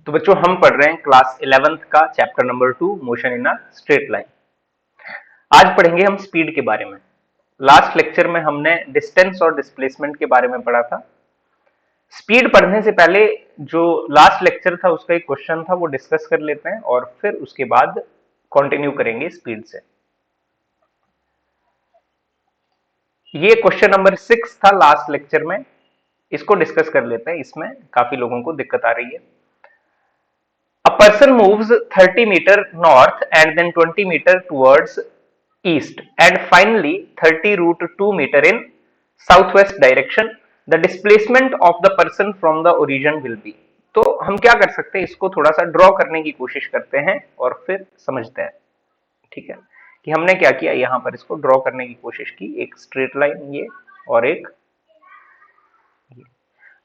तो बच्चों हम पढ़ रहे हैं क्लास 11th का chapter number 2 motion in a straight line. आज पढ़ेंगे हम स्पीड के बारे में। लास्ट लेक्चर में हमने डिस्टेंस और डिस्प्लेसमेंट के बारे में पढ़ा था। स्पीड पढ़ने से पहले जो लास्ट लेक्चर था उसका एक क्वेश्चन था वो डिस्कस कर लेते हैं और फिर उसके बाद कंटिन्यू करेंगे स्पीड से। ये क्वेश्चन नंबर 6 था लास्ट लेक्चर में, इसको डिस्कस कर लेते हैं। इसमें काफी लोगों को दिक्कत आ रही है। A person moves 30 meter north and then 20 meter towards east and finally 30 root 2 meter in southwest direction. The displacement of the person from the origin will be. तो हम क्या कर सकते हैं, इसको थोड़ा सा ड्रॉ करने की कोशिश करते हैं और फिर समझते हैं। ठीक है कि हमने क्या किया, यहां पर इसको ड्रॉ करने की कोशिश की, एक स्ट्रेट लाइन ये और एक ये।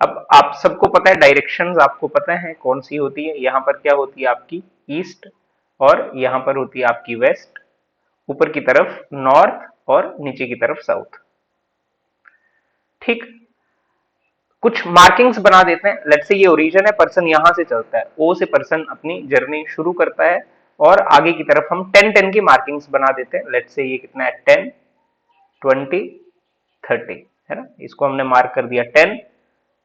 अब आप सबको पता है डायरेक्शंस, आपको पता है कौन सी होती है। यहां पर क्या होती है आपकी ईस्ट और यहां पर होती है आपकी वेस्ट, ऊपर की तरफ नॉर्थ और नीचे की तरफ साउथ। ठीक, कुछ मार्किंग्स बना देते हैं। लेट्स से ये ओरिजिन है, पर्सन यहां से चलता है, ओ से पर्सन अपनी जर्नी शुरू करता है और आगे की तरफ हम 10-10 की मार्किंग्स बना देते हैं। लेट्स से ये कितना है 10, 20, 30 है ना। इसको हमने मार्क कर दिया 10,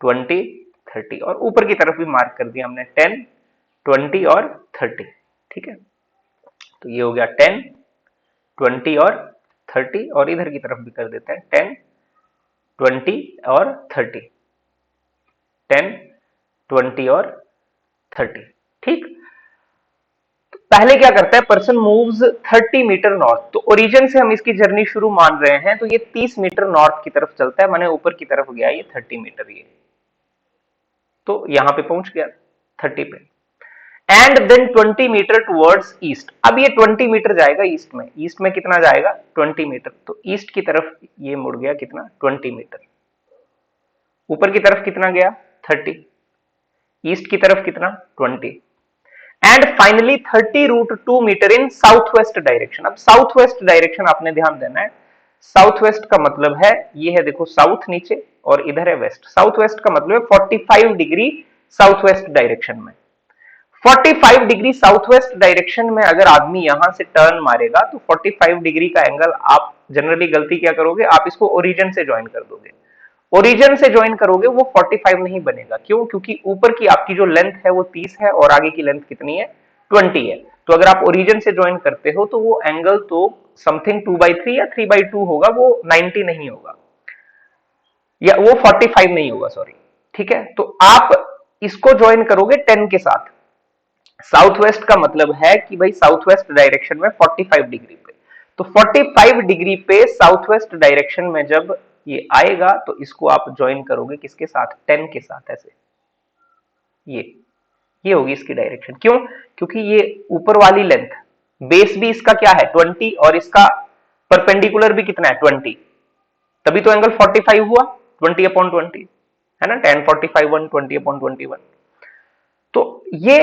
20, 30 और ऊपर की तरफ भी मार्क कर दिया हमने 10, 20 और 30। ठीक है, तो ये हो गया 10, 20 और 30 और इधर की तरफ भी कर देते हैं 10, 20 और 30, 10, 20 और 30। ठीक, तो पहले क्या करता है, पर्सन मूव्स 30 मीटर नॉर्थ। तो ओरिजिन से हम इसकी जर्नी शुरू मान रहे हैं, तो ये 30 मीटर नॉर्थ की तरफ चलता है, माने ऊपर की तरफ गया ये 30 मीटर, ये तो यहां पे पहुंच गया 30 पे। And then 20 metre towards east. अब ये 20 मीटर जाएगा ईस्ट में। ईस्ट में कितना जाएगा 20 मीटर, तो ईस्ट की तरफ ये मुड़ गया कितना 20 मीटर। ऊपर की तरफ कितना गया 30, ईस्ट की तरफ कितना 20 and finally 30 root 2 metre in south west direction. अब साउथ वेस्ट डायरेक्शन आपने ध्यान देना है। साउथ वेस्ट का मतलब है ये है, देखो साउथ नीचे और इधर है वेस्ट। साउथ वेस्ट का मतलब है 45 डिग्री साउथ वेस्ट डायरेक्शन में। 45 डिग्री साउथ वेस्ट डायरेक्शन में अगर आदमी यहां से टर्न मारेगा तो 45 डिग्री का एंगल, आप जनरली गलती क्या करोगे, आप इसको ओरिजिन से ज्वाइन कर दोगे। ओरिजिन से ज्वाइन करोगे वो 45 नहीं बनेगा। क्यों? क्योंकि ऊपर की आपकी जो लेंथ है वो 30 है और आगे की लेंथ कितनी है 20 है। तो अगर आप ओरिजिन से ज्वाइन करते हो तो वो एंगल तो समथिंग 2/3 या 3/2 होगा, वो 90 नहीं होगा या वो 45 नहीं होगा, सॉरी। ठीक है, तो आप इसको ज्वाइन करोगे 10 के साथ। साउथ वेस्ट का मतलब है कि भाई साउथ वेस्ट डायरेक्शन में 45 डिग्री पे, तो 45 डिग्री पे साउथ वेस्ट डायरेक्शन में जब ये आएगा तो इसको आप ज्वाइन करोगे किसके साथ 10 के साथ। ऐसे ये होगी इसकी डायरेक्शन। क्यों? क्योंकि ये ऊपर वाली लेंथ, बेस भी इसका क्या है 20 और इसका परपेंडिकुलर भी कितना है 20, तभी तो एंगल 45 हुआ 20/20 है ना। 10, 45, 1, 20/21। तो ये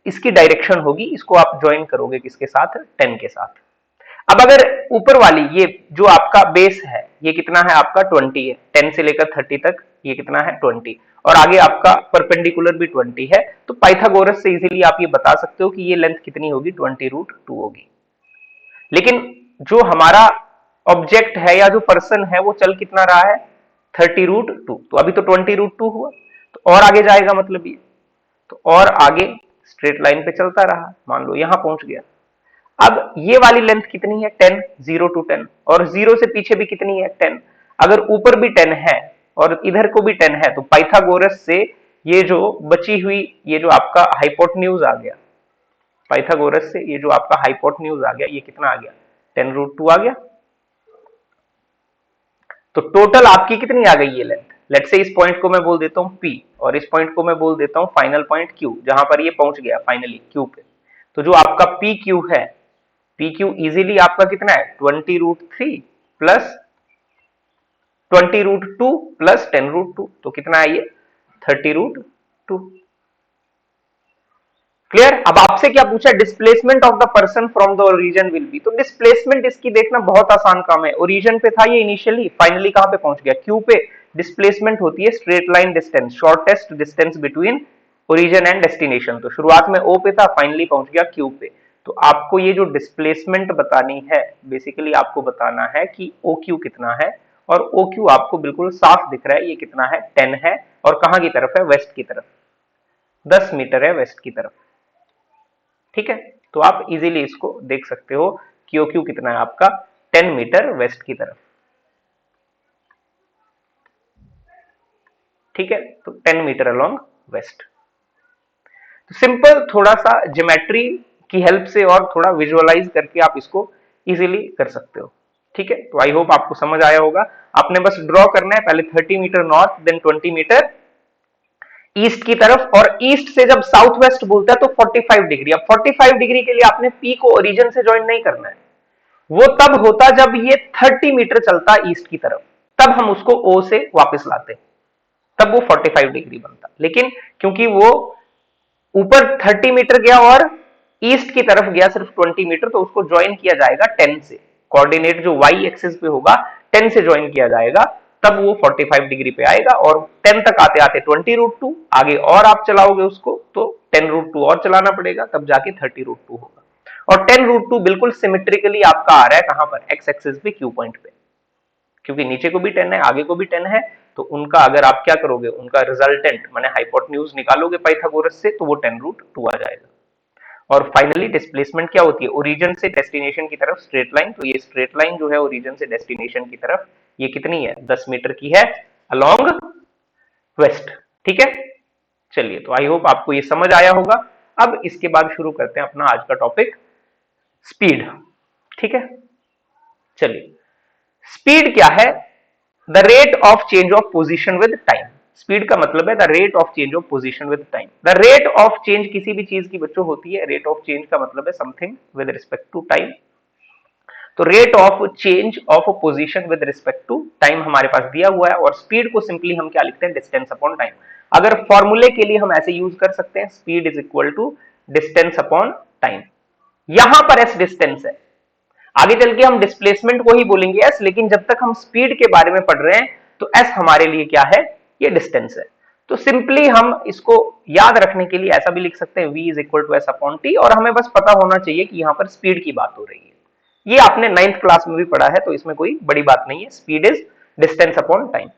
इसकी डायरेक्शन होगी, इसको आप ज्वाइन करोगे किसके साथ 10 के साथ। अब अगर ऊपर वाली ये जो आपका बेस है ये कितना है आपका 20 है, 10 से लेकर 30 तक ये कितना है 20 और आगे आपका परपेंडिकुलर भी 20 है, तो पाइथागोरस से इजीली आप ये बता सकते हो कि ये लेंथ कितनी होगी 20√2 होगी। लेकिन जो हमारा ऑब्जेक्ट है या जो पर्सन है वो चल कितना रहा है 30√2, तो अभी तो 20√2 हुआ, तो और आगे जाएगा मतलब ये, तो और आगे स्ट्रेट लाइन पे चलता रहा, मान लो यहां पहुंच गया। अब ये वाली लेंथ कितनी है 10, 0 to 10 और 0 से पीछे भी कितनी है 10। अगर ऊपर भी 10 है और इधर को भी 10 है तो पाइथागोरस से ये जो बची हुई ये जो आपका हाइपोटेन्यूज आ गया, पाइथागोरस से ये जो आपका हाइपोटेन्यूज आ गया ये कितना आ गया 10√2 आ गया। तो टोटल आपकी कितनी आ गई ये लेंथ। लेट्स से इस पॉइंट को मैं बोल देता हूं P और इस पॉइंट को मैं बोल देता हूं फाइनल पॉइंट Q, जहां पर ये पहुंच गया फाइनली Q पे। तो जो आपका PQ है, PQ इजीली आपका कितना है 20√3 प्लस 20√2 प्लस 10√2, तो कितना है ये 30√2। क्लियर? अब आपसे क्या पूछा, displacement of the person from the origin will be. तो डिस्प्लेसमेंट इसकी देखना बहुत आसान काम है। ओरिजिन पे था ये इनिशियली, फाइनली कहां पे पहुंच गया Q पे। डिस्प्लेसमेंट होती है straight line distance, shortest distance between origin and destination, तो शुरुआत में ओ पे था, फाइनली पहुंच गया क्यू पे। तो आपको ये जो डिस्प्लेसमेंट बतानी है, बेसिकली आपको बताना है कि ओ क्यू कितना है, और ओ क्यू आपको बिल्कुल साफ दिख रहा है, ये कितना है, 10 है, और कहां की तरफ है, वेस्ट की तरफ, 10 मीटर है वेस्ट की तरफ। ठीक है, तो आप इजीली इसको देख सकते हो कि ओ क्यू कितना है आपका, 10 मीटर वेस्ट की तरफ। ठीक है, तो 10 मीटर अलोंग वेस्ट। तो सिंपल थोड़ा सा ज्योमेट्री की हेल्प से और थोड़ा विजुअलाइज करके आप इसको इजीली कर सकते हो। ठीक है, तो आई होप आपको समझ आया होगा। आपने बस ड्रॉ करना है, पहले 30 metre north, then 20 metre east की तरफ, और ईस्ट से जब साउथ वेस्ट बोलता है तो 45 डिग्री। अब 45 डिग्री के लिए आपने पी को ओरिजिन से ज्वाइन नहीं करना है, वो तब होता जब ये 30 मीटर चलता ईस्ट की तरफ, तब हम उसको ओ से वापस लाते, तब वो 45 डिग्री बनता। लेकिन क्योंकि वो ऊपर 30 मीटर गया और ईस्ट की तरफ गया सिर्फ 20 मीटर, तो उसको ज्वाइन किया जाएगा 10 से, कोऑर्डिनेट जो वाई एक्सिस पे होगा 10 से ज्वाइन किया जाएगा, तब वो 45 डिग्री पे आएगा। और 10 तक आते आते 20√2, आगे और आप चलाओगे उसको तो 10√2 और चलाना पड़ेगा, तब जाके 30√2 होगा। और 10√2 बिल्कुल सिमेट्रिकली आपका आ रहा है कहां पर, एक्स एक्सिस पे, क्यू पॉइंट पे, क्योंकि नीचे को भी 10 है, आगे को भी 10 है, तो उनका अगर आप क्या करोगे, उनका रिजल्टेंट माने हाइपोटेन्यूज निकालोगे पाइथागोरस से, तो वो 10√2 आ जाएगा। और फाइनली डिस्प्लेसमेंट क्या होती है, ओरिजिन से डेस्टिनेशन की तरफ स्ट्रेट लाइन, तो ये स्ट्रेट लाइन जो है ओरिजिन से डेस्टिनेशन की तरफ, ये कितनी है, 10 मीटर की है अलोंग वेस्ट। ठीक है, चलिए, तो आई होप आपको ये समझ आया होगा। अब इसके बाद शुरू करते हैं अपना आज का टॉपिक, स्पीड। ठीक है, चलिए, स्पीड क्या है, the rate of change of position with time. Speed का मतलब है the rate of change of position with time. The rate of change किसी भी चीज की बच्चों होती है, रेट ऑफ चेंज का मतलब है something with respect to time. तो rate of change of position with respect to time हमारे पास दिया हुआ है, और स्पीड को सिंपली हम क्या लिखते हैं, डिस्टेंस अपॉन टाइम। अगर फॉर्मूले के लिए हम ऐसे यूज कर सकते हैं, speed is equal to distance upon time. यहां पर एस डिस्टेंस है, आगे चल के हम डिस्प्लेसमेंट को ही बोलेंगे एस, लेकिन जब तक हम स्पीड के बारे में पढ़ रहे हैं तो एस हमारे लिए क्या है, ये डिस्टेंस है। तो सिंपली हम इसको याद रखने के लिए ऐसा भी लिख सकते हैं, v is equal to S upon T, और हमें बस पता होना चाहिए कि यहां पर स्पीड की बात हो रही है। ये आपने 9th क्लास में भी पढ़ा है, तो इसमें कोई बड़ी बात नहीं है। Speed is distance upon time.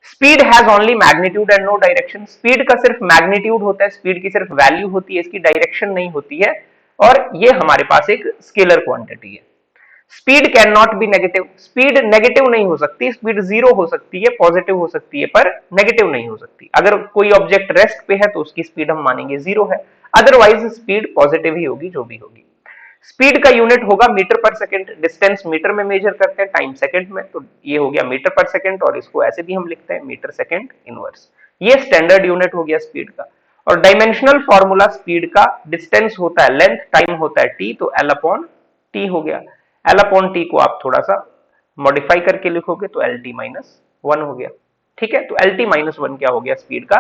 Speed has only magnitude and no direction. Speed का सिर्फ मैग्नीट्यूड होता है, स्पीड की सिर्फ वैल्यू होती है, इसकी डायरेक्शन नहीं होती है, और ये हमारे पास एक स्केलर क्वांटिटी है। Speed can not be negative. Speed negative नहीं हो सकती, स्पीड जीरो हो सकती है, पॉजिटिव हो सकती है, पर नेगेटिव नहीं हो सकती। अगर कोई ऑब्जेक्ट रेस्ट पे है तो उसकी स्पीड हम मानेंगे जीरो है, अदरवाइज स्पीड पॉजिटिव ही होगी, जो भी होगी। स्पीड का यूनिट होगा मीटर पर सेकंड, डिस्टेंस मीटर में मेजर करते हैं, टाइम सेकंड में, तो ये हो गया मीटर पर सेकंड, और इसको ऐसे भी हम लिखते हैं मीटर सेकंड इनवर्स। ये स्टैंडर्ड यूनिट हो गया स्पीड का। और डायमेंशनल फॉर्मूला स्पीड का, डिस्टेंस होता है लेंथ, टाइम होता है टी, तो एल अपॉन टी हो गया। एल अपॉन टी को आप थोड़ा सा मॉडिफाई करके लिखोगे तो एल टी माइनस वन हो गया। ठीक है, तो एल टी माइनस वन क्या हो गया, स्पीड का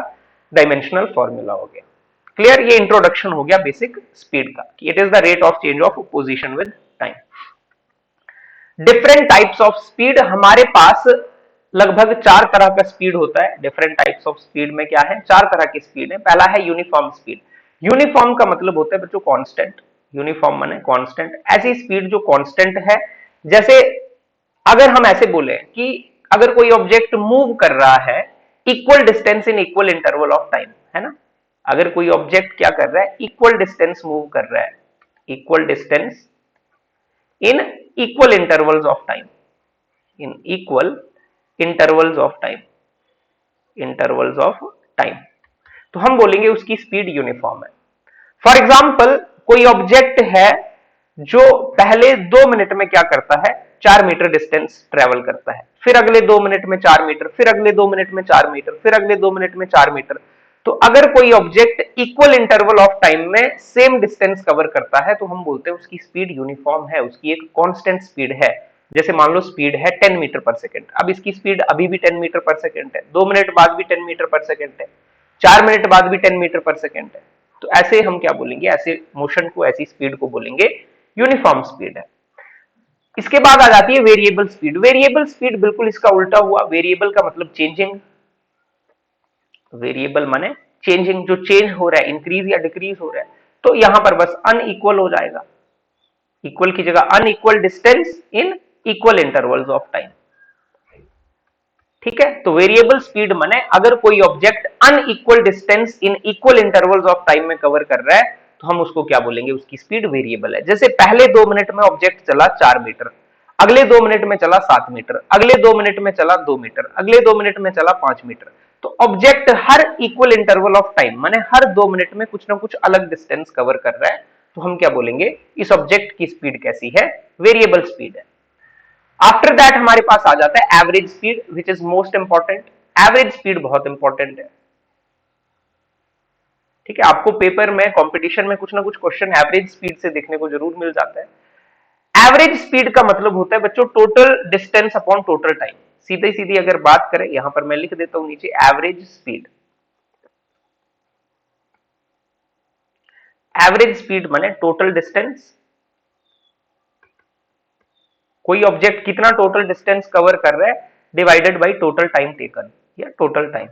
डायमेंशनल फॉर्मूला हो गया। क्लियर, ये इंट्रोडक्शन हो गया बेसिक स्पीड का, कि it is the rate of change of position with time. Different types of speed, हमारे पास लगभग 4 तरह का स्पीड होता है। डिफरेंट टाइप्स ऑफ स्पीड में क्या है, 4 तरह की स्पीड है। पहला है यूनिफॉर्म स्पीड। यूनिफॉर्म का मतलब होता है बच्चों कांस्टेंट। यूनिफॉर्म माने कांस्टेंट, ऐसी स्पीड जो कांस्टेंट है। जैसे अगर हम ऐसे बोले कि अगर कोई ऑब्जेक्ट मूव कर रहा है equal distance in equal interval of time, है ना, अगर कोई ऑब्जेक्ट क्या कर रहा है, इक्वल डिस्टेंस मूव कर रहा है, equal distance in equal intervals of time, in equal intervals of time, intervals of time, तो हम बोलेंगे उसकी स्पीड यूनिफॉर्म है। फॉर एग्जाम्पल कोई ऑब्जेक्ट है जो पहले 2 मिनट में क्या करता है, 4 मीटर डिस्टेंस ट्रेवल करता है, फिर अगले 2 मिनट में 4 मीटर, फिर अगले 2 मिनट में 4 मीटर, फिर अगले 2 मिनट में 4 मीटर। तो अगर कोई object equal interval of time में सेम डिस्टेंस कवर करता है तो हम बोलते हैं उसकी स्पीड यूनिफॉर्म है, उसकी एक कांस्टेंट स्पीड है। जैसे मान लो स्पीड है 10 मीटर पर सेकंड, अब इसकी स्पीड अभी भी 10 मीटर पर सेकंड है, 2 मिनट बाद भी 10 मीटर पर सेकंड है, 4 मिनट बाद भी 10 मीटर पर सेकंड है। तो ऐसे हम क्या बोलेंगे, ऐसे मोशन को, ऐसी स्पीड को बोलेंगे यूनिफॉर्म स्पीड है। इसके बाद आ जाती है वेरिएबल स्पीड। वेरिएबल स्पीड बिल्कुल इसका उल्टा हुआ। वेरिएबल का मतलब चेंजिंग, वेरिएबल माने चेंजिंग, जो चेंज हो रहा है, इंक्रीज या डिक्रीज हो रहा है, तो यहां पर बस अनइक्वल हो जाएगा, इक्वल की जगह unequal distance in equal intervals of time. ठीक है, तो वेरिएबल स्पीड माने अगर कोई object unequal distance in equal intervals of time में कवर कर रहा है तो हम उसको क्या बोलेंगे, उसकी स्पीड वेरिएबल है। जैसे पहले 2 मिनट में ऑब्जेक्ट चला 4 मीटर, अगले 2 मिनट में चला 7 मीटर, अगले 2 मिनट में चला 2 मीटर, अगले 2 मिनट में चला 5 मीटर। तो object her equal interval of time माने हर 2 मिनट में कुछ ना कुछ अलग डिस्टेंस कवर कर रहा है, तो हम क्या बोलेंगे, इस ऑब्जेक्ट की स्पीड कैसी है, वेरिएबल स्पीड है। आफ्टर दैट हमारे पास आ जाता है average speed, which is most important. Average speed बहुत इंपॉर्टेंट है। ठीक है, आपको पेपर में, कंपटीशन में कुछ ना कुछ क्वेश्चन एवरेज स्पीड से देखने को जरूर मिल जाता है। एवरेज स्पीड का मतलब होता है बच्चों total distance upon total time. सीधे सीधी अगर बात करें, यहां पर मैं लिख देता हूं नीचे एवरेज स्पीड। एवरेज स्पीड माने टोटल डिस्टेंस, कोई ऑब्जेक्ट कितना टोटल डिस्टेंस कवर कर रहा है divided by total time taken, या टोटल टाइम।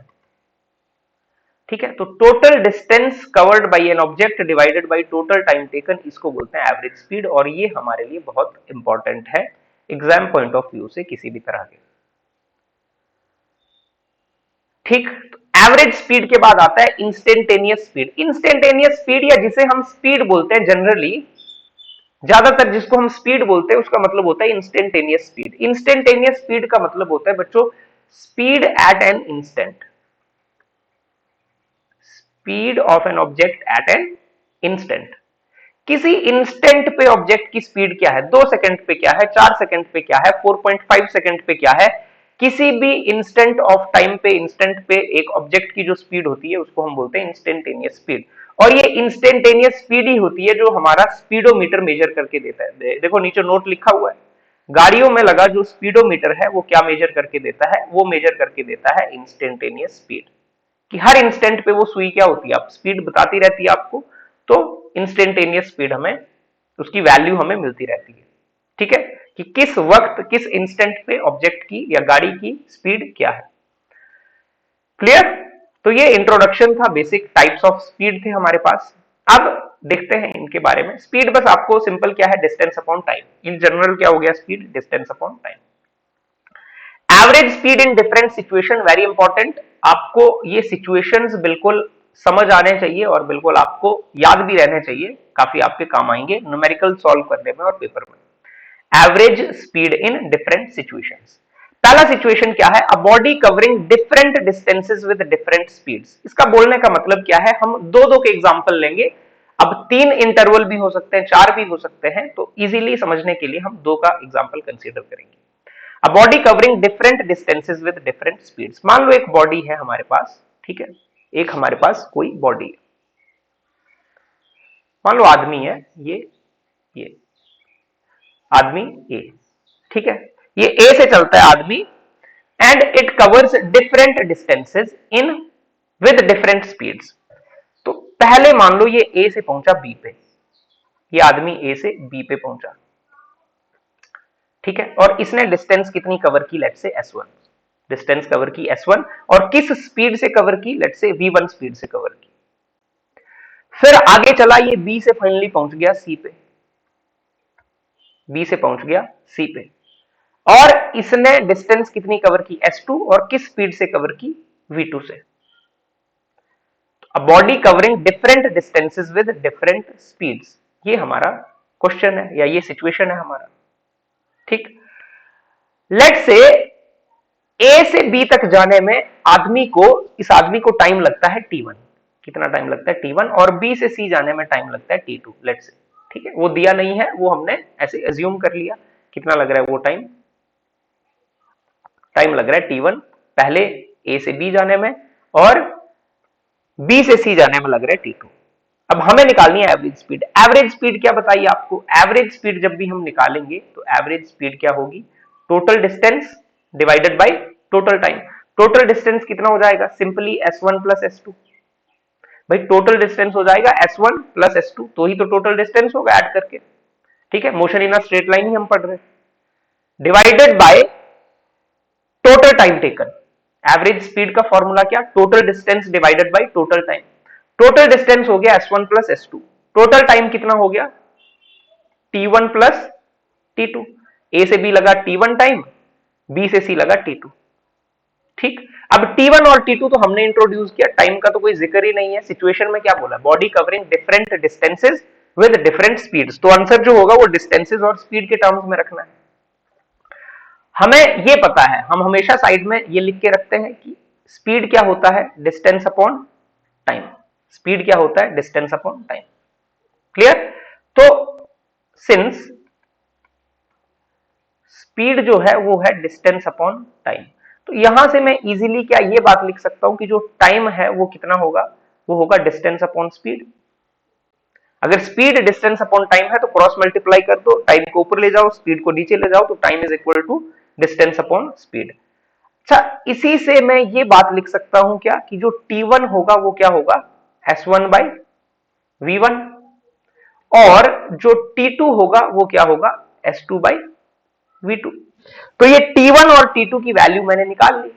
ठीक है, तो total distance covered by an object divided by total time taken, इसको बोलते हैं एवरेज स्पीड, और ये हमारे लिए बहुत इंपॉर्टेंट है एग्जाम पॉइंट ऑफ व्यू से किसी भी तरह के। ठीक, एवरेज स्पीड के बाद आता है इंस्टेंटेनियस स्पीड। इंस्टेंटेनियस स्पीड, या जिसे हम स्पीड बोलते हैं जनरली, ज्यादातर जिसको हम स्पीड बोलते हैं उसका मतलब होता है इंस्टेंटेनियस स्पीड। इंस्टेंटेनियस स्पीड का मतलब होता है बच्चों speed at an instant, speed of an object at an instant. किसी इंस्टेंट पे ऑब्जेक्ट की स्पीड क्या है, 2 सेकंड पे क्या है, 4 सेकंड पे क्या है, 4.5 सेकंड पे क्या है, किसी भी इंस्टेंट ऑफ टाइम पे, इंस्टेंट पे एक ऑब्जेक्ट की जो स्पीड होती है उसको हम बोलते हैं इंस्टेंटेनियस स्पीड। और ये इंस्टेंटेनियस स्पीड ही होती है जो हमारा स्पीडोमीटर मेजर करके देता है। देखो नीचे नोट लिखा हुआ है, गाड़ियों में लगा जो स्पीडोमीटर है वो क्या मेजर करके देता है, वो मेजर करके देता है इंस्टेंटेनियस स्पीड, कि हर इंस्टेंट पे वो सुई क्या होती है, आप स्पीड बताती रहती है आपको, तो इंस्टेंटेनियस स्पीड हमें, उसकी वैल्यू हमें मिलती रहती है। ठीक है, कि किस वक्त किस इंस्टेंट पे ऑब्जेक्ट की या गाड़ी की स्पीड क्या है। क्लियर, तो ये इंट्रोडक्शन था, बेसिक टाइप्स ऑफ स्पीड थे हमारे पास। अब देखते हैं इनके बारे में। स्पीड बस आपको सिंपल क्या है, distance upon time. In general क्या हो गया speed, distance upon time. Average speed in different situation, very important. आपको ये सिचुएशंस बिल्कुल समझ आने चाहिए और बिल्कुल आपको याद भी रहने चाहिए, काफी आपके काम आएंगे न्यूमेरिकल सॉल्व करने में और पेपर में। Average speed in different situations. पहला सिचुएशन क्या है, a body covering different distances with different speeds. इसका बोलने का मतलब क्या है, हम दो दो के एग्जांपल लेंगे। अब 3 इंटरवल भी हो सकते हैं, 4 भी हो सकते हैं, तो इजीली समझने के लिए हम 2 का एग्जांपल कंसीडर करेंगे। A body covering different distances with different speeds. मान लो एक बॉडी है हमारे पास, ठीक है, एक हमारे पास कोई बॉडी है, मान लो आदमी है, ये आदमी ए, ठीक है, ये ए से चलता है आदमी, and it covers different distances in with different speeds. तो पहले मान लो ये ए से पहुंचा बी पे, ये आदमी ए से बी पे पहुंचा, ठीक है, और इसने डिस्टेंस कितनी कवर की, let's say S1, distance cover की S1, और किस स्पीड से कवर की, लेट्स से V1 स्पीड से कवर की। फिर आगे चला, ये B से फाइनली पहुंच गया C पे, B से पहुंच गया C पे, और इसने डिस्टेंस कितनी कवर की S2, और किस स्पीड से कवर की, V2 से। A body covering different distances with different speeds, ये हमारा क्वेश्चन है या ये सिचुएशन है हमारा। ठीक, लेट्स से ए से बी तक जाने में इस आदमी को टाइम लगता है T1, कितना टाइम लगता है T1, और बी से सी जाने में टाइम लगता है T2, लेट्स से। ठीक है, वो दिया नहीं है, वो हमने ऐसे एज्यूम कर लिया, कितना लग रहा है वो टाइम लग रहा है T1 पहले ए से बी जाने में, और बी से सी जाने में लग रहा है T2। अब हमें निकालनी है एवरेज स्पीड। एवरेज स्पीड क्या बताइए आपको, एवरेज स्पीड जब भी हम निकालेंगे तो एवरेज स्पीड क्या होगी, total distance divided by total time. Total distance कितना हो जाएगा, सिंपली S1 प्लस S2। भाई टोटल डिस्टेंस हो जाएगा S1 प्लस S2, तो ही तो टोटल डिस्टेंस होगा ऐड करके। ठीक है, motion in a straight line ही हम पढ़ रहे हैं, divided by total time taken. Average speed का फॉर्मूला क्या, total distance divided by total time. Total distance हो गया s1 plus s2, total time कितना हो गया t1 प्लस t2। ए से बी लगा t1 टाइम, बी से सी लगा t2। ठीक, अब t1 और t2 तो हमने इंट्रोड्यूस किया, टाइम का तो कोई जिक्र ही नहीं है। सिचुएशन में क्या बोला, body covering different distances with different speeds, तो आंसर जो होगा वो डिस्टेंसेस और स्पीड के टर्म्स में रखना है। हमें ये पता है, हम हमेशा साइड में ये लिख के रखते हैं कि स्पीड क्या होता है, डिस्टेंस अपॉन टाइम। स्पीड क्या होता है, डिस्टेंस अपॉन टाइम। क्लियर। तो सिंस स्पीड जो है वो है डिस्टेंस अपॉन टाइम, तो यहां से मैं इजीली क्या ये बात लिख सकता हूं कि जो टाइम है वो कितना होगा, वो होगा डिस्टेंस अपॉन स्पीड। अगर स्पीड डिस्टेंस अपॉन टाइम है तो क्रॉस मल्टीप्लाई कर दो, टाइम को ऊपर ले जाओ, स्पीड को नीचे ले जाओ, तो time is equal to distance upon speed. अच्छा, इसी से मैं ये बात लिख सकता हूं क्या कि जो t1 होगा वो क्या होगा, s1 बाई v1, और जो t2 होगा वो क्या होगा, s2 बाई v2। तो ये t1 और t2 की वैल्यू मैंने निकाल ली,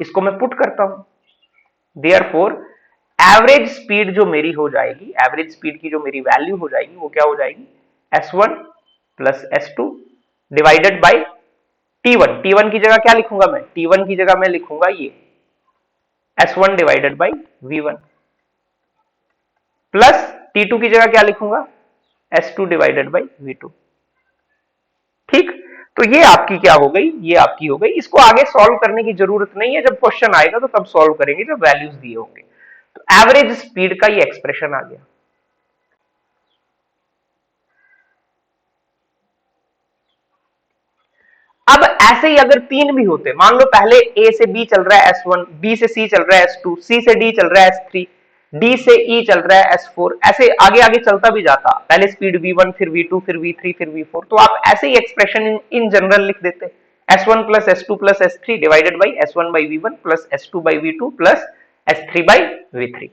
इसको मैं पुट करता हूं। देयरफॉर एवरेज स्पीड जो मेरी हो जाएगी, एवरेज स्पीड की जो मेरी वैल्यू हो जाएगी वो क्या हो जाएगी, s1 plus s2 divided by t1। t1 की जगह क्या लिखूंगा मैं, t1 की जगह मैं लिखूंगा ये s1 divided by v1, plus t2 की जगह क्या लिखूंगा, s2 डिवाइडेड बाई v2। ठीक, तो ये आपकी क्या हो गई, ये आपकी हो गई। इसको आगे सॉल्व करने की जरूरत नहीं है, जब क्वेश्चन आएगा तो तब सॉल्व करेंगे जब वैल्यूज दिए होंगे। तो एवरेज स्पीड का ये एक्सप्रेशन आ गया। अब ऐसे ही अगर तीन भी होते, मान लो पहले ए से बी चल रहा है s1, बी से सी चल रहा है s2, सी से डी चल रहा है s3, डी से ई चल रहा है s4, ऐसे आगे आगे चलता भी जाता, पहले स्पीड v1 फिर v2 फिर v3 फिर v4, तो आप ऐसे ही एक्सप्रेशन इन जनरल लिख देते, s1 plus s2 plus s3 divided by s1 by v1 plus s2 by v2 plus s3 by v3,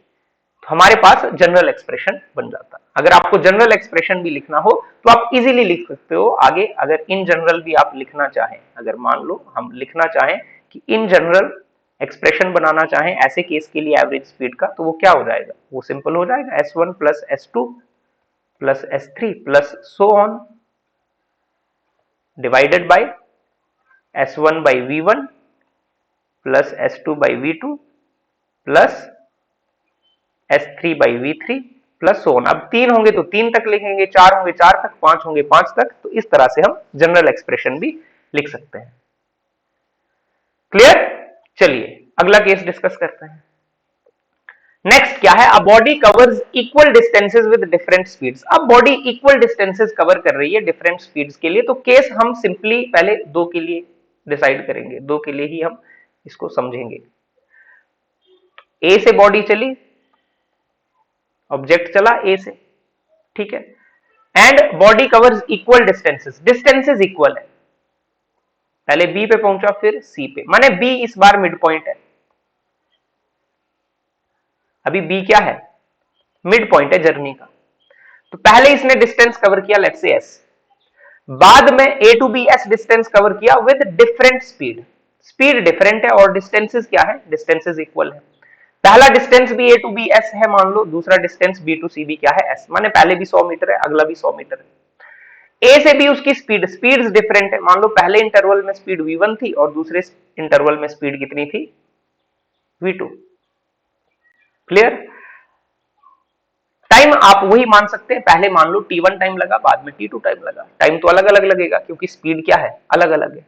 तो हमारे पास जनरल एक्सप्रेशन बन जाता। अगर आपको जनरल एक्सप्रेशन भी लिखना हो तो आप इजीली लिख सकते हो आगे। अगर इन जनरल भी आप लिखना चाहें, अगर मान लो हम लिखना चाहें कि इन जनरल एक्सप्रेशन बनाना चाहें ऐसे केस के लिए एवरेज स्पीड का, तो वो क्या हो जाएगा, वो सिंपल हो जाएगा, s1 plus s2 plus s3 plus so on divided by s1 by v1 plus s2 by v2 plus S3 by V3 plus so on. अब तीन होंगे तो तीन तक लिखेंगे, चार होंगे चार तक, पांच होंगे पांच तक, तो इस तरह से हम जनरल एक्सप्रेशन भी लिख सकते हैं। क्लियर। चलिए अगला केस डिस्कस करते हैं। नेक्स्ट क्या है, a body covers equal distances with different speeds. अब बॉडी इक्वल डिस्टेंसेस कवर कर रही है डिफरेंट स्पीड्स के लिए, तो केस हम सिंपली पहले दो के लिए डिसाइड करेंगे, दो के लिए ही हम इसको समझेंगे। ए से बॉडी चली, ऑब्जेक्ट चला ए से, ठीक है, and body covers equal distances, distances equal है, पहले बी पे पहुंचा फिर सी पे, माने बी इस बार मिड पॉइंट है। अभी बी क्या है, मिड पॉइंट है जर्नी का। तो पहले इसने डिस्टेंस कवर किया लेट्स से एस, बाद में A to B s distance cover किया with different speed, speed different है और डिस्टेंसेस क्या है, डिस्टेंसेस इक्वल है। पहला डिस्टेंस भी ए टू बी एस है मान लो, दूसरा डिस्टेंस बी टू सी भी क्या है एस, माने पहले भी 100 मीटर है अगला भी 100 मीटर है। ए से बी उसकी स्पीड्स डिफरेंट है, मान लो पहले इंटरवल में स्पीड v1 थी और दूसरे इंटरवल में स्पीड कितनी थी, v2। क्लियर। टाइम आप वही मान सकते हैं, पहले मान लो t1 टाइम लगा बाद में t2 टाइम लगा, टाइम तो अलग अलग लगेगा क्योंकि स्पीड क्या है, अलग अलग है।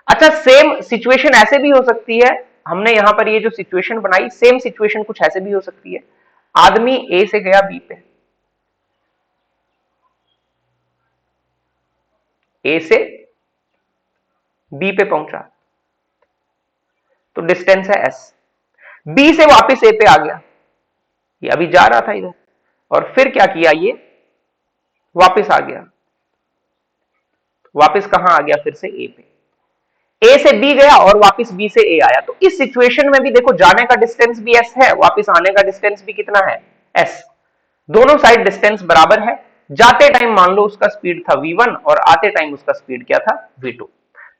अच्छा, सेम सिचुएशन ऐसे भी हो सकती है, हमने यहां पर ये जो सिचुएशन बनाई, सेम सिचुएशन कुछ ऐसे भी हो सकती है, आदमी ए से गया बी पे, ए से बी पे पहुंचा तो डिस्टेंस है एस, बी से वापस ए पे आ गया, ये अभी जा रहा था इधर और फिर क्या किया, ये वापस आ गया, वापस कहां आ गया, फिर से ए पे, ए से बी गया और वापस बी से ए आया। तो इस सिचुएशन में भी देखो जाने का डिस्टेंस भी एस है, वापस आने का डिस्टेंस भी कितना है एस, दोनों साइड डिस्टेंस बराबर है। जाते टाइम मान लो उसका स्पीड था v1 और आते टाइम उसका स्पीड क्या था v2,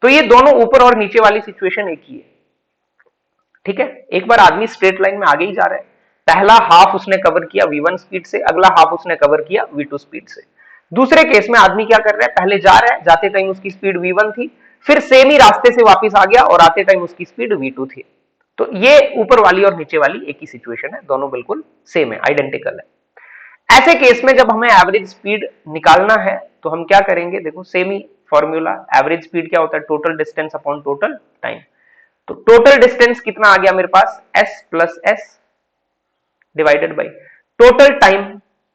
तो ये दोनों ऊपर और नीचे वाली सिचुएशन एक ही है। ठीक है, एक बार आदमी स्ट्रेट लाइन में आगे ही जा रहा है, पहला हाफ उसने कवर किया v1 स्पीड से, अगला हाफ उसने कवर किया v2 स्पीड से। दूसरे केस में आदमी क्या कर रहा है, पहले जा रहा है, जाते टाइम उसकी स्पीड v1 थी, फिर सेम ही रास्ते से वापस आ गया और आते टाइम उसकी स्पीड v2 थी। तो ये ऊपर वाली और नीचे वाली एक ही सिचुएशन है, दोनों बिल्कुल सेम है, आइडेंटिकल है। ऐसे केस में जब हमें एवरेज स्पीड निकालना है तो हम क्या करेंगे, देखो सेम ही फॉर्मूला, एवरेज स्पीड क्या होता है, total distance upon total time. तो टोटल डिस्टेंस कितना आ गया मेरे पास, s plus S divided by total time.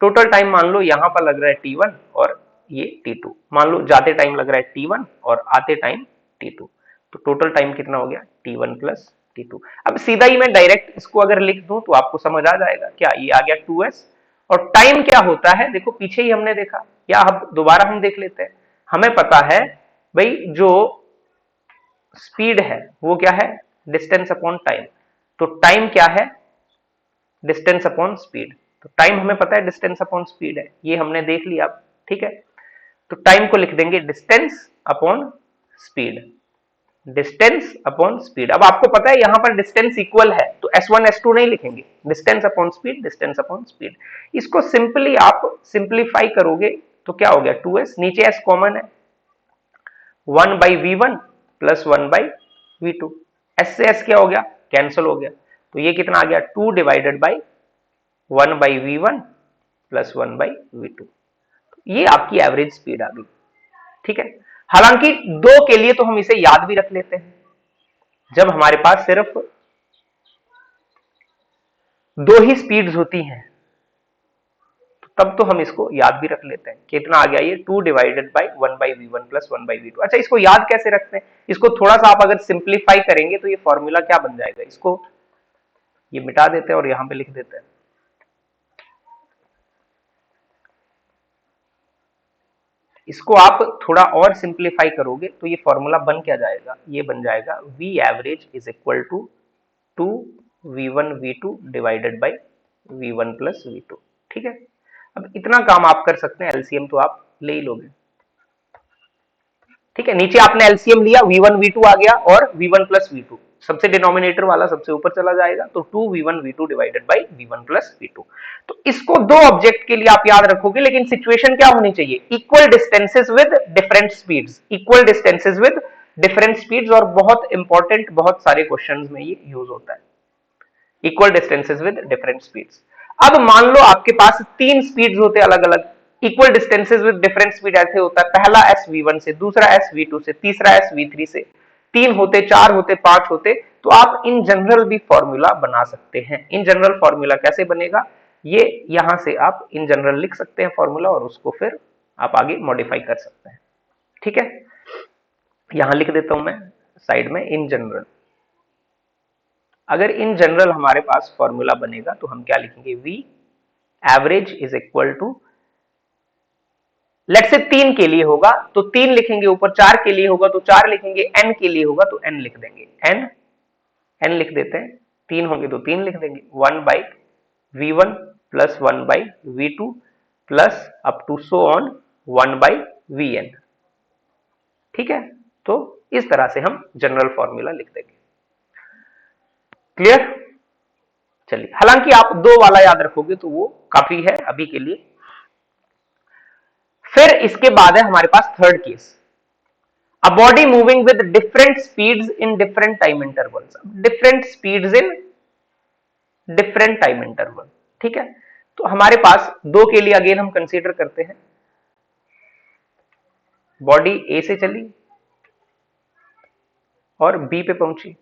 Total time मान लो यहां पर लग रहा है t1 और ये t2, मान लो जाते टाइम लग रहा है t1 और आते टाइम t2, तो टोटल टाइम कितना हो गया, t1 प्लस t2। अब सीधा ही मैं डायरेक्ट इसको अगर लिख दूं तो आपको समझ आ जाएगा, क्या ये आ गया 2s। और टाइम क्या होता है, देखो पीछे ही हमने देखा, या अब दोबारा हम देख लेते हैं। हमें पता है भाई जो स्पीड है वो क्या है, डिस्टेंस अपॉन टाइम। तो टाइम क्या है, डिस्टेंस अपॉन स्पीड। तो टाइम हमें पता है डिस्टेंस अपॉन स्पीड है, ये हमने देख लिया अब, ठीक है। तो टाइम को लिख देंगे distance upon speed, distance upon speed. अब आपको पता है यहां पर डिस्टेंस इक्वल है तो s1 s2 नहीं लिखेंगे, distance upon speed, distance upon speed. इसको सिंपली आप सिंप्लीफाई करोगे तो क्या हो गया, 2s, नीचे s कॉमन है, 1 बाई वी1 प्लस 1 बाई वी2, एस से एस क्या हो गया, कैंसिल हो गया। तो ये कितना आ गया, 2 डिवाइडेड बाई 1 बाई वी1 प्लस 1 बाई वी2। ये आपकी एवरेज स्पीड आ गई, ठीक है। हालांकि दो के लिए तो हम इसे याद भी रख लेते हैं, जब हमारे पास सिर्फ दो ही स्पीड्स होती हैं तब तो हम इसको याद भी रख लेते हैं। कितना आ गया ये, 2 डिवाइडेड बाई 1 बाई वी1 प्लस 1 बाई वी2। अच्छा, इसको याद कैसे रखते हैं, इसको थोड़ा सा आप अगर सिंप्लीफाई करेंगे तो ये फॉर्मूला क्या बन जाएगा, इसको ये मिटा देते हैं और यहां पे लिख देते हैं। इसको आप थोड़ा और सिंप्लीफाई करोगे तो ये फॉर्मूला बन क्या जाएगा, ये बन जाएगा v average is equal to 2 v1 v2 divided by v1 plus v2, ठीक है। अब इतना काम आप कर सकते हैं, एलसीएम तो आप ले ही लोगे, ठीक है। नीचे आपने एलसीएम लिया, v1 v2 आ गया और v1 प्लस v2, सबसे डिनोमिनेटर वाला सबसे ऊपर चला जाएगा, तो 2 v1 v2 divided by v1 plus v2। तो इसको दो ऑब्जेक्ट के लिए आप याद रखोगे, लेकिन सिचुएशन क्या होनी चाहिए, equal distances with different speeds, equal distances with different speeds. और बहुत इंपॉर्टेंट, बहुत सारे क्वेश्चंस में ये यूज होता है, equal distances with different speeds. अब मान लो आपके पास तीन स्पीड्स होते अलग अलग, equal distances with different speed ऐसे होता है, पहला एस वी1 से, दूसरा एस वी2 से, तीसरा एस वी3 से, तीन होते, चार होते, पांच होते, तो आप इन जनरल भी फॉर्मूला बना सकते हैं। इन जनरल फॉर्मूला कैसे बनेगा, ये यहां से आप इन जनरल लिख सकते हैं फॉर्मूला और उसको फिर आप आगे मॉडिफाई कर सकते हैं, ठीक है। यहां लिख देता हूं मैं साइड में इन जनरल। अगर इन जनरल हमारे पास फॉर्मूला बनेगा तो हम क्या लिखेंगे, v average is equal to, let say तीन के लिए होगा तो तीन लिखेंगे ऊपर, चार के लिए होगा तो चार लिखेंगे, एन के लिए होगा तो एन लिख देंगे, एन एन लिख देते हैं, तीन होंगे तो तीन लिख देंगे, 1 by v1 plus 1 by v2 plus up to so on 1 by vn, ठीक है। तो इस तरह से हम जनरल फॉर्मूला लिख देंगे, क्लियर। चलिए, हालांकि आप दो वाला याद रखोगे तो वो काफी है अभी के लिए। फिर इसके बाद है हमारे पास third case, a body moving with different speeds in different time intervals, different speeds in different time interval, ठीक है। तो हमारे पास दो के लिए अगेन हम कंसीडर करते हैं, बॉडी ए से चली और बी पे पहुंची,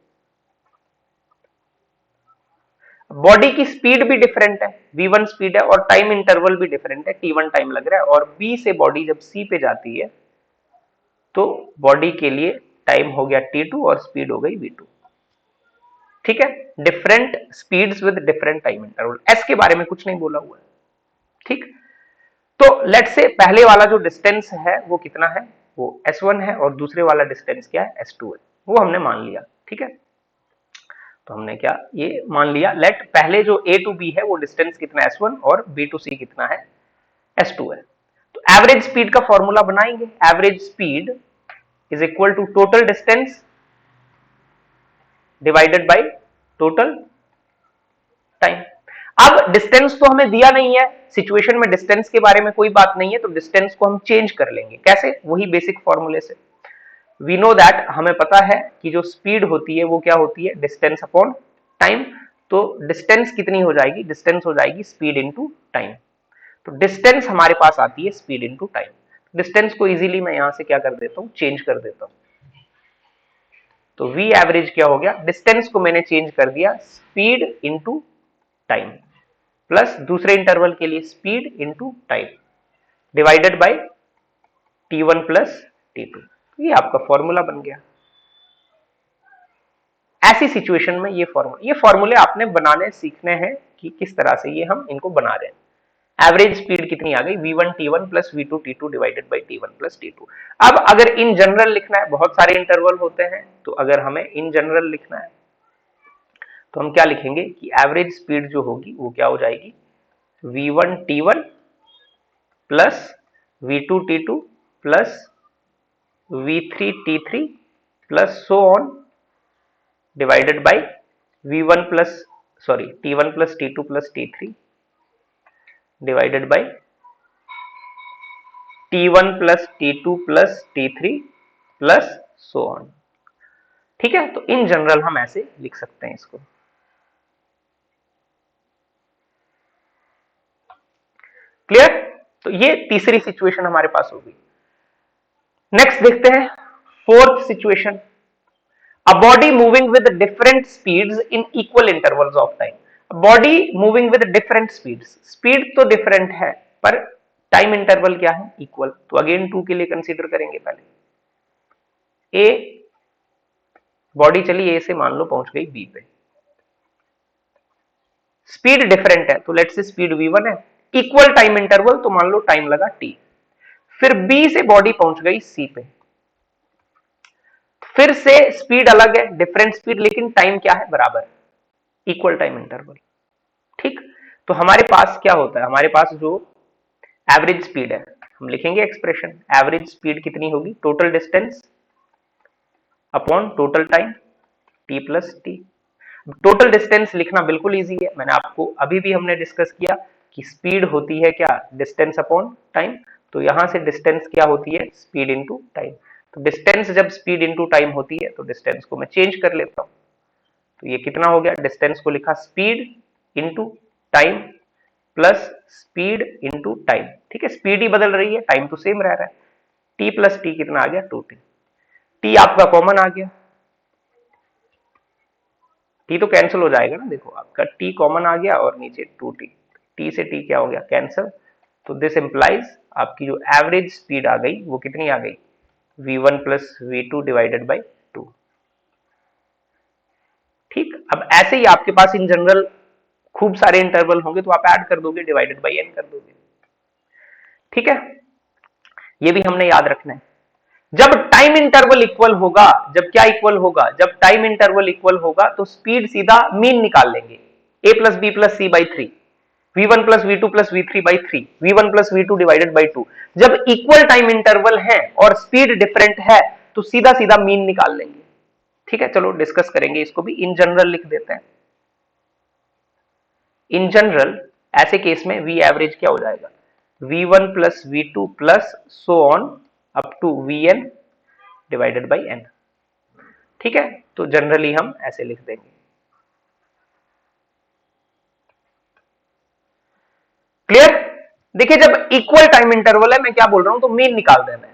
बॉडी की स्पीड भी डिफरेंट है, v1 स्पीड है और टाइम इंटरवल भी डिफरेंट है, t1 टाइम लग रहा है, और b से बॉडी जब c पे जाती है तो बॉडी के लिए टाइम हो गया t2 और स्पीड हो गई v2, ठीक है। Different speeds with different time interval, s के बारे में कुछ नहीं बोला हुआ है, ठीक। तो लेट से पहले वाला जो डिस्टेंस है वो कितना है, वो s1 है, और दूसरे वाला डिस्टेंस क्या है, s2 है, वो हमने मान लिया, ठीक है। तो हमने क्या ये मान लिया, लेट पहले जो a टू b है वो डिस्टेंस कितना s1 और b टू c कितना है, s2 है। तो एवरेज स्पीड का फॉर्मूला बनाएंगे, average speed is equal to total distance divided by total time. अब डिस्टेंस तो हमें दिया नहीं है, सिचुएशन में डिस्टेंस के बारे में कोई बात नहीं है, तो डिस्टेंस को हम चेंज कर लेंगे। कैसे? वही बेसिक फॉर्मूले से। वी नो दैट, हमें पता है कि जो स्पीड होती है वो क्या होती है, डिस्टेंस अपॉन टाइम। तो डिस्टेंस कितनी हो जाएगी, डिस्टेंस हो जाएगी स्पीड इनटू टाइम। तो डिस्टेंस हमारे पास आती है स्पीड इनटू टाइम। डिस्टेंस को इजीली मैं यहां से क्या कर देता हूं, चेंज कर देता हूं। तो वी एवरेज क्या हो गया, डिस्टेंस को मैंने चेंज कर दिया स्पीड इनटू टाइम, प्लस दूसरे इंटरवल के लिए speed into time divided by T1 plus T2। ये आपका फॉर्मूला बन गया। ऐसी सिचुएशन में ये फॉर्मूले आपने बनाने सीखने हैं कि किस तरह से ये हम इनको बना रहे हैं। एवरेज स्पीड कितनी आ गई, V1 T1 plus V2 T2 divided by T1 plus T2। अब अगर इन जनरल लिखना है, बहुत सारे इंटरवल होते हैं, तो अगर हमें इन जनरल लिखना है तो हम क्या लिखेंगे कि एवरेज स्पीड जो होगी वो क्या हो जाएगी, V1 T1 plus V2 T2 plus V3 T3 plus so on divided by V1 plus T1 plus T2 plus T3 divided by T1 plus T2 plus T3 plus so on. ठीक है, तो in general हम ऐसे लिख सकते हैं इसको। Clear? तो ये तीसरी सिचुएशन हमारे पास होगी। नेक्स्ट देखते हैं fourth situation, a body moving with different speeds in equal intervals of time. Body moving with different speeds, speed तो डिफरेंट है पर टाइम इंटरवल क्या है, इक्वल। तो अगेन 2 के लिए कंसीडर करेंगे। पहले ए बॉडी चली ए से, मान लो पहुंच गई बी पे, स्पीड डिफरेंट है, तो लेट्स से स्पीड v1 है, इक्वल टाइम इंटरवल, तो मान लो टाइम लगा t। फिर बी से बॉडी पहुंच गई सी पे, फिर से स्पीड अलग है, डिफरेंट स्पीड, लेकिन टाइम क्या है, बराबर, इक्वल टाइम इंटरवल। ठीक, तो हमारे पास क्या होता है, हमारे पास जो एवरेज स्पीड है, हम लिखेंगे एक्सप्रेशन, एवरेज स्पीड कितनी होगी, total distance upon total time t plus T. Total distance लिखना बिल्कुल इजी है, मैंने आपको अभी भी हमने डिस्कस किया कि स्पीड होती है क्या, डिस्टेंस अपॉन टाइम। तो यहां से डिस्टेंस क्या होती है, स्पीड इनटू टाइम। तो डिस्टेंस जब स्पीड इनटू टाइम होती है तो डिस्टेंस को मैं चेंज कर लेता हूं। तो ये कितना हो गया, डिस्टेंस को लिखा speed into time plus speed into time. ठीक है, स्पीड ही बदल रही है, टाइम तो सेम रह रहा है। टी प्लस टी कितना आ गया, 2t। टी आपका कॉमन आ गया, टी तो कैंसिल हो जाएगा ना, देखो आपका टी कॉमन आ गया और नीचे 2t, टी से टी क्या हो गया, कैंसिल। तो दिस इंप्लाइज आपकी जो एवरेज स्पीड आ गई वो कितनी आ गई, v1 plus v2 divided by 2। ठीक, अब ऐसे ही आपके पास इन जनरल खूब सारे इंटरवल होंगे तो आप ऐड कर दोगे, डिवाइडेड बाई n कर दोगे। ठीक है, ये भी हमने याद रखना है। जब टाइम इंटरवल इक्वल होगा, जब क्या इक्वल होगा, जब टाइम इंटरवल इक्वल होगा तो स्पीड सीधा मीन निकाल लेंगे, a plus B plus C by 3, v1 plus v2 plus v3 by 3, v1 plus v2 divided by 2। जब इक्वल टाइम इंटरवल है और स्पीड डिफरेंट है तो सीधा सीधा मीन निकाल लेंगे। ठीक है, चलो डिस्कस करेंगे इसको भी। इन जनरल लिख देते हैं, इन जनरल ऐसे केस में v एवरेज क्या हो जाएगा, v1 plus v2 plus so on up to vn divided by n। ठीक है, तो जनरली हम ऐसे लिख देंगे। क्लियर? देखिए, जब इक्वल टाइम इंटरवल है, मैं क्या बोल रहा हूं, तो मीन निकाल देना है।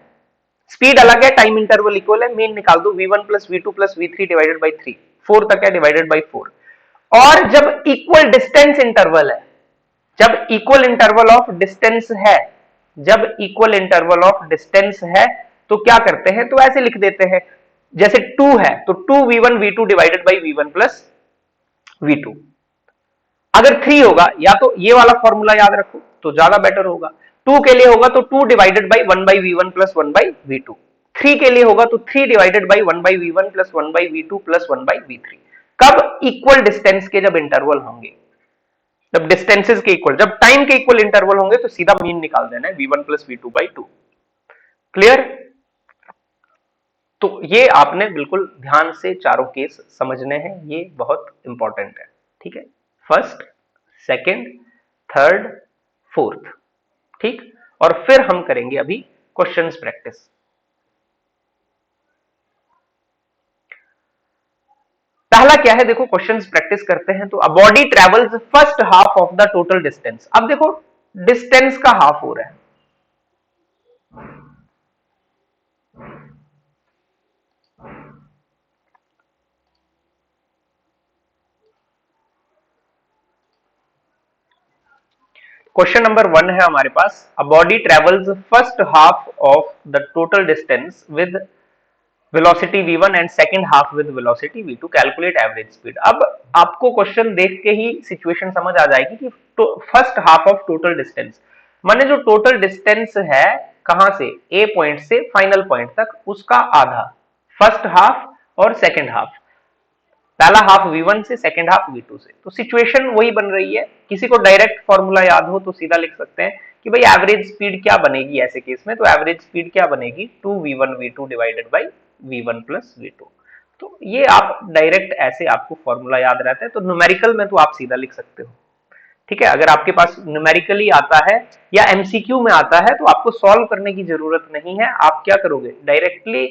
स्पीड अलग है, टाइम इंटरवल इक्वल है, मीन निकाल दो, v1 plus v2 plus v3 divided by 3, 4 तक है, डिवाइडेड बाई 4। और जब इक्वल डिस्टेंस इंटरवल है, जब इक्वल इंटरवल ऑफ डिस्टेंस है, जब इक्वल इंटरवल ऑफ डिस्टेंस है तो क्या करते हैं, तो ऐसे लिख देते हैं, जैसे 2 है तो 2v1 v2 divided by v1 plus v2। अगर 3 होगा, या तो ये वाला फॉर्मूला याद रखो तो ज्यादा बेटर होगा। 2 के लिए होगा तो 2 divided by 1 by v1 plus 1 by v2। 3 के लिए होगा तो 3 divided by 1 by v1 plus 1 by v2 plus 1 by v3। कब, इक्वल डिस्टेंस के जब इंटरवल होंगे, जब डिस्टेंसेस के इक्वल, जब टाइम के इक्वल इंटरवल होंगे तो सीधा मीन निकाल देना है v1 plus v2 by 2। Clear? तो ये आपने बिल्कुल ध्यान से चारों केस समझने हैं, ये बहुत इंपॉर्टेंट है। ठीक है, फर्स्ट, सेकंड, थर्ड, फोर्थ। ठीक, और फिर हम करेंगे अभी क्वेश्चंस प्रैक्टिस। पहला क्या है, देखो क्वेश्चंस प्रैक्टिस करते हैं। तो अ body travels first half of the total distance. अब देखो डिस्टेंस का हाफ हो रहा है, क्वेश्चन नंबर 1 है हमारे पास, a body travels first half of the total distance with velocity v1 and second half with velocity v2, calculate average speed. अब आपको क्वेश्चन देख के ही सिचुएशन समझ आ जाएगी कि first half of total distance माने जो टोटल डिस्टेंस है कहां से, ए पॉइंट से फाइनल पॉइंट तक, उसका आधा फर्स्ट हाफ और सेकंड हाफ। पहला हाफ v1 से, सेकंड हाफ v2 से। तो सिचुएशन वही बन रही है। किसी को डायरेक्ट फॉर्मूला याद हो तो सीधा लिख सकते हैं कि भाई एवरेज स्पीड क्या बनेगी ऐसे केस में। तो एवरेज स्पीड क्या बनेगी, 2v1 v2 divided by v1 plus v2। तो ये आप डायरेक्ट ऐसे आपको फॉर्मूला याद रहता है, तो न्यूमेरिकल में तो आप सीधा लिख सकते हो। ठीक है, अगर आपके पास न्यूमेरिकली आता है या एमसीक्यू में आता है तो आपको सॉल्व करने की जरूरत नहीं है। आप क्या करोगे, डायरेक्टली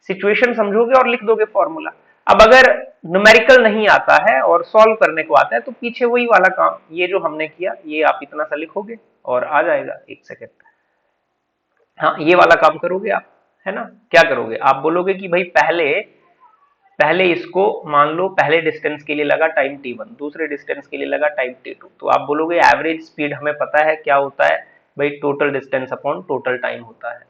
सिचुएशन समझोगे और लिख दोगे फॉर्मूला। अब अगर न्यूमेरिकल नहीं आता है और सॉल्व करने को आता है तो पीछे वही वाला काम, ये जो हमने किया ये आप इतना सा लिखोगे और आ जाएगा। एक सेकेंड, हाँ ये वाला काम करोगे आप, है ना। क्या करोगे, आप बोलोगे कि भाई पहले पहले इसको मान लो, पहले डिस्टेंस के लिए लगा टाइम t1, दूसरे डिस्टेंस के लिए लगा टाइम t2। तो आप बोलोगे एवरेज स्पीड हमें पता है क्या होता है भाई, total distance upon total time होता है।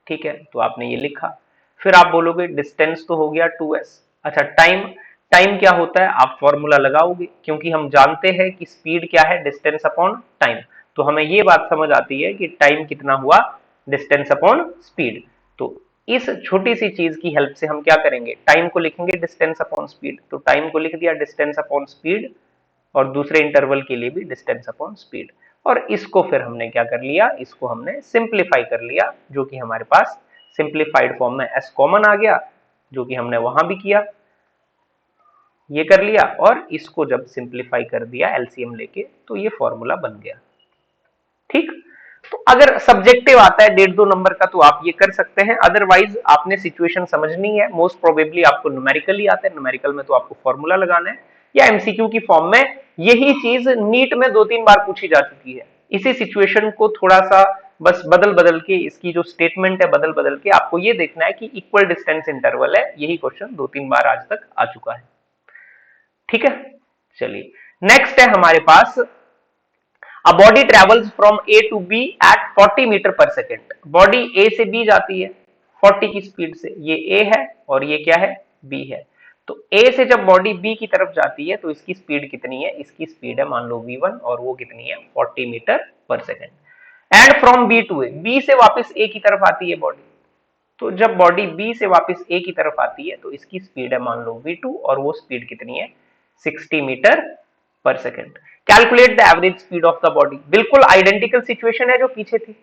ठीक है, तो आपने ये लिखा। फिर आप बोलोगे डिस्टेंस तो हो गया 2s। अच्छा टाइम, टाइम क्या होता है आप फॉर्मूला लगाओगे, क्योंकि हम जानते हैं कि स्पीड क्या है, डिस्टेंस अपॉन टाइम। तो हमें ये बात समझ आती है कि टाइम कितना हुआ, डिस्टेंस अपॉन स्पीड। तो इस छोटी सी चीज की हेल्प से हम क्या करेंगे, टाइम को लिखेंगे डिस्टेंस अपॉन स्पीड। तो टाइम को लिख दिया डिस्टेंस अपॉन स्पीड, और दूसरे इंटरवल के लिए भी डिस्टेंस अपॉन स्पीड। और इसको फिर हमने क्या कर लिया, इसको हमने सिंप्लीफाई कर लिया, जो कि हमारे पास सिंप्लीफाइड फॉर्म में s कॉमन आ गया, जो कि हमने वहां भी किया, ये कर लिया। और इसको जब सिंप्लीफाई कर दिया एलसीएम लेके तो ये फॉर्मूला बन गया। ठीक, तो अगर सब्जेक्टिव आता है 1.5-2 नंबर का तो आप ये कर सकते हैं, अदरवाइज आपने सिचुएशन समझनी है। मोस्ट प्रोबेबली आपको न्यूमेरिकली आता है, न्यूमेरिकल में तो आपको फॉर्मूला लगाना है, या एमसीक्यू की फॉर्म में। यही चीज नीट में 2-3 बार पूछी जा चुकी है। इसी सिचुएशन को थोड़ा सा बस बदल बदल के, इसकी जो स्टेटमेंट है बदल बदल के आपको ये देखना है कि इक्वल डिस्टेंस इंटरवल है। यही क्वेश्चन 2-3 बार आज तक आ चुका है। ठीक है, चलिए नेक्स्ट है हमारे पास, A body travels from A to B at 40 metre per second. Body A से B जाती है 40 की स्पीड से, ये A है और ये क्या है, B है। तो A से जब बॉडी B की तरफ जाती है तो इसकी स्पीड कितनी है, इसकी स्पीड है मान लो v1, और वो कितनी है 40 metre per second. And from B to A, B से वापस A की तरफ आती है बॉडी। तो जब बॉडी B से वापस A की तरफ आती है तो इसकी स्पीड है मान लो v2, और वो स्पीड कितनी है 60 metre per second. Calculate the average speed of the body. बिल्कुल आइडेंटिकल सिचुएशन है जो पीछे थी,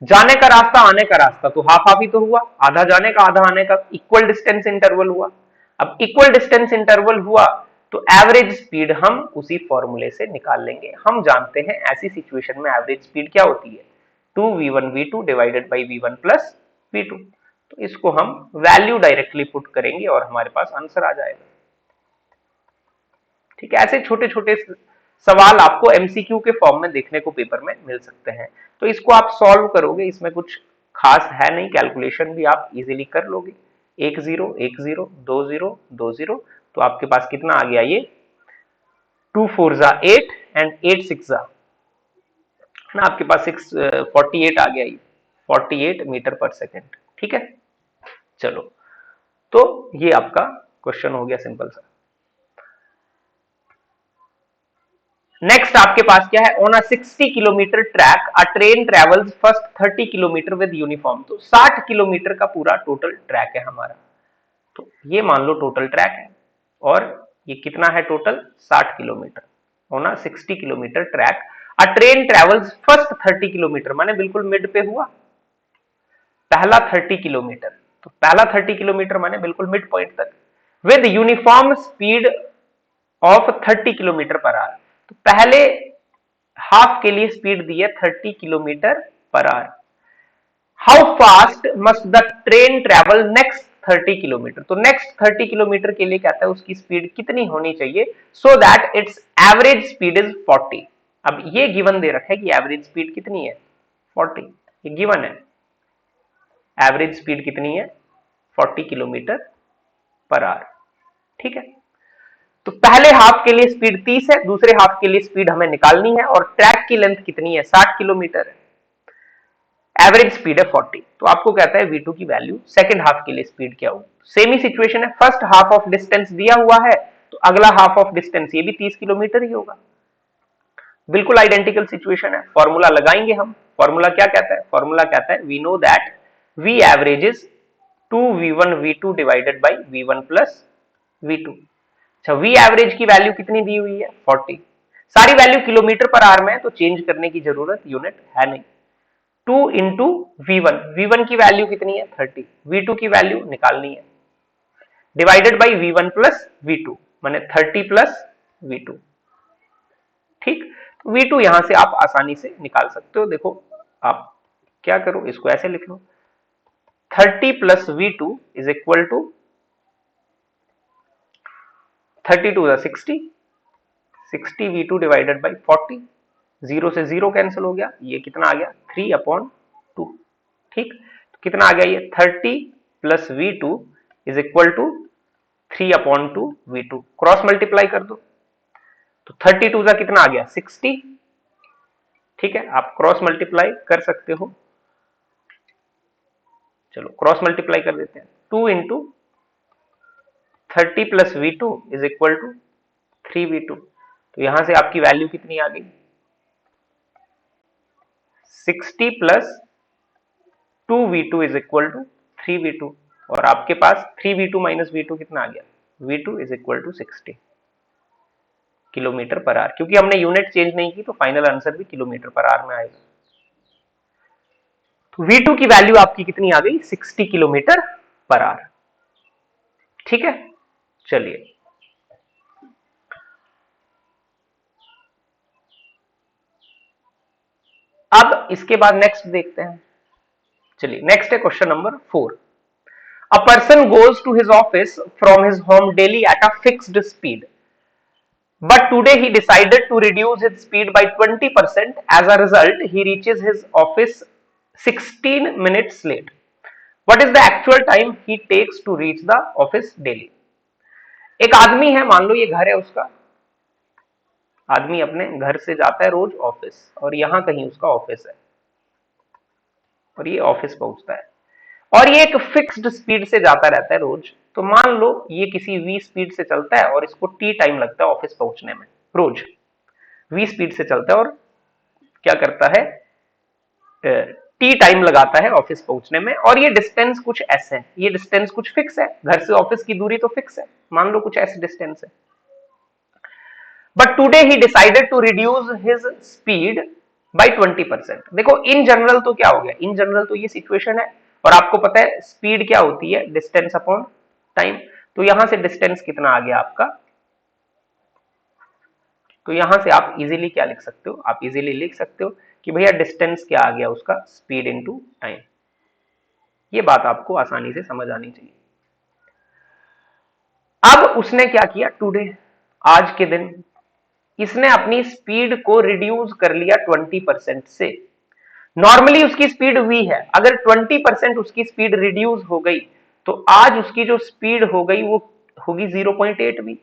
जाने का रास्ता आने का रास्ता, तो हाफ हाफ ही तो हुआ, आधा जाने का आधा आने का, इक्वल डिस्टेंस इंटरवल हुआ। अब इक्वल डिस्टेंस इंटरवल हुआ तो एवरेज स्पीड हम उसी फॉर्मूले से निकाल लेंगे। हम जानते हैं ऐसी सिचुएशन में एवरेज स्पीड क्या होती है, 2v1 v2 divided by v1 plus v2। तो इसको हम वैल्यू डायरेक्टली पुट करेंगे और हमारे पास आंसर आ जाएगा। ठीक है, ऐसे छोटे छोटे सवाल आपको एमसीक्यू के फॉर्म में देखने को पेपर में मिल सकते हैं। तो इसको आप सॉल्व करोगे, इसमें कुछ खास है नहीं, कैलकुलेशन भी आप इजीली कर लोगे। 1 0 1 0 2 0 2 0, तो आपके पास कितना आ गया, ये 2 4 जा 8 एंड 8 6 जा ना, आपके पास 48 आ गया, ये 48 मीटर पर सेकेंड। ठीक है, चलो तो ये आपका क्वेश्चन हो गया सिंपल सा। नेक्स्ट आपके पास क्या है, on a 60 kilometre track a train travels first 30 kilometre with uniform. तो 60 किलोमीटर का पूरा टोटल ट्रैक है हमारा। तो ये मान लो टोटल ट्रैक है, और ये कितना है total 60 kilometre on a 60 kilometre track. A train travels first 30 kilometre, माने बिल्कुल मिड पे हुआ, पहला 30 किलोमीटर। तो पहला 30 किलोमीटर माने बिल्कुल मिड पॉइंट तक with uniform speed of 30 kilometre per our. तो पहले हाफ के लिए स्पीड दी है 30 kilometre per our. How fast must the train travel next 30 kilometre. तो नेक्स्ट 30 किलोमीटर के लिए कहता है उसकी स्पीड कितनी होनी चाहिए so that it's average speed is 40। अब ये गिवन दे रखा है कि एवरेज स्पीड कितनी है 40, ये गिवन है। एवरेज स्पीड कितनी है 40 किलोमीटर पर आवर। ठीक है, तो पहले हाफ के लिए स्पीड 30 है, दूसरे हाफ के लिए स्पीड हमें निकालनी है और ट्रैक की लेंथ कितनी है 60 किलोमीटर है, एवरेज स्पीड है 40। तो आपको कहता है V2 की वैल्यू सेकंड हाफ के लिए स्पीड क्या होगी। सेम ही सिचुएशन है, फर्स्ट हाफ ऑफ डिस्टेंस दिया हुआ है तो अगला हाफ ऑफ डिस्टेंस ये भी 30 किलोमीटर ही होगा। बिल्कुल आइडेंटिकल सिचुएशन है। फॉर्मूला लगाएंगे हम। फॉर्मूला क्या कहता है, फॉर्मूला कहता है we know that V average is 2V1 V2 divided by V1 plus V2। अच्छा, V एवरेज की वैल्यू कितनी दी हुई है 40। सारी वैल्यू किलोमीटर पर आवर में है तो चेंज करने की जरूरत यूनिट है नहीं। 2 इंटू V1, V1 की वैल्यू कितनी है 30, V2 की वैल्यू निकालनी है, divided by V1 plus V2 माने 30 प्लस V2। ठीक, V2 यहां से आप आसानी से निकाल सकते हो। देखो आप क्या करो, इसको ऐसे लिख लो 30 plus V2 is equal to 30 to 60, 60 V2 divided by 40, 0 से 0 कैंसिल हो गया, ये कितना आ गया 3/2। ठीक, तो कितना आ गया ये 30 plus V2 is equal to 3/2 V2। Cross multiply कर दो तो 32 का कितना आ गया 60। ठीक है, आप क्रॉस मल्टीप्लाई कर सकते हो, चलो क्रॉस मल्टीप्लाई कर देते हैं। 2 into 30 plus V2 is equal to 3V2। तो यहां से आपकी वैल्यू कितनी आ गई 60 plus 2V2 is equal to 3V2। और आपके पास 3V2 माइनस V2 कितना आ गया V2 is equal to 60 kilometre per hour. क्योंकि हमने यूनिट चेंज नहीं की तो फाइनल आंसर भी किलोमीटर पर आवर में आएगा। तो V2 की वैल्यू आपकी कितनी आ गई 60 किलोमीटर पर आवर। ठीक है, चलिए अब इसके बाद नेक्स्ट देखते हैं। चलिए नेक्स्ट है question number 4। A person goes to his office from his home daily at a fixed speed, but today he decided to reduce his speed by 20%. As a result, he reaches his office 16 minutes late. What is the actual time he takes to reach the office daily? एक आदमी है, मान लो ये घर है उसका, आदमी अपने घर से जाता है रोज ऑफिस और यहां कहीं उसका ऑफिस है और ये ऑफिस पहुंचता है और ये एक फिक्स्ड स्पीड से जाता रहता है रोज। तो मान लो ये किसी V स्पीड से चलता है और इसको T टाइम लगता है ऑफिस पहुंचने में, रोज V स्पीड से चलता है और क्या करता है T टाइम लगाता है ऑफिस पहुंचने में। और ये डिस्टेंस कुछ S है, ये डिस्टेंस कुछ फिक्स है, घर से ऑफिस की दूरी तो फिक्स है, मान लो कुछ S डिस्टेंस है। But today he decided to reduce his speed by 20%। देखो इन जनरल तो क्या हो गया, इन जनरल तो ये सिचुएशन है और आपको पता है स्पीड क्या होती है डिस्टेंस अपॉन टाइम। तो यहां से डिस्टेंस कितना आ गया आपका, तो यहां से आप इजीली क्या लिख सकते हो, आप इजीली लिख सकते हो कि भैया डिस्टेंस क्या आ गया उसका स्पीड इनटू टाइम। ये बात आपको आसानी से समझ आनी चाहिए। अब उसने क्या किया टुडे, आज के दिन इसने अपनी स्पीड को रिड्यूस कर लिया 20% से। नॉर्मली उसकी स्पीड V है, अगर 20% उसकी स्पीड रिड्यूस हो गई तो आज उसकी जो स्पीड हो गई वो होगी 0.8 V।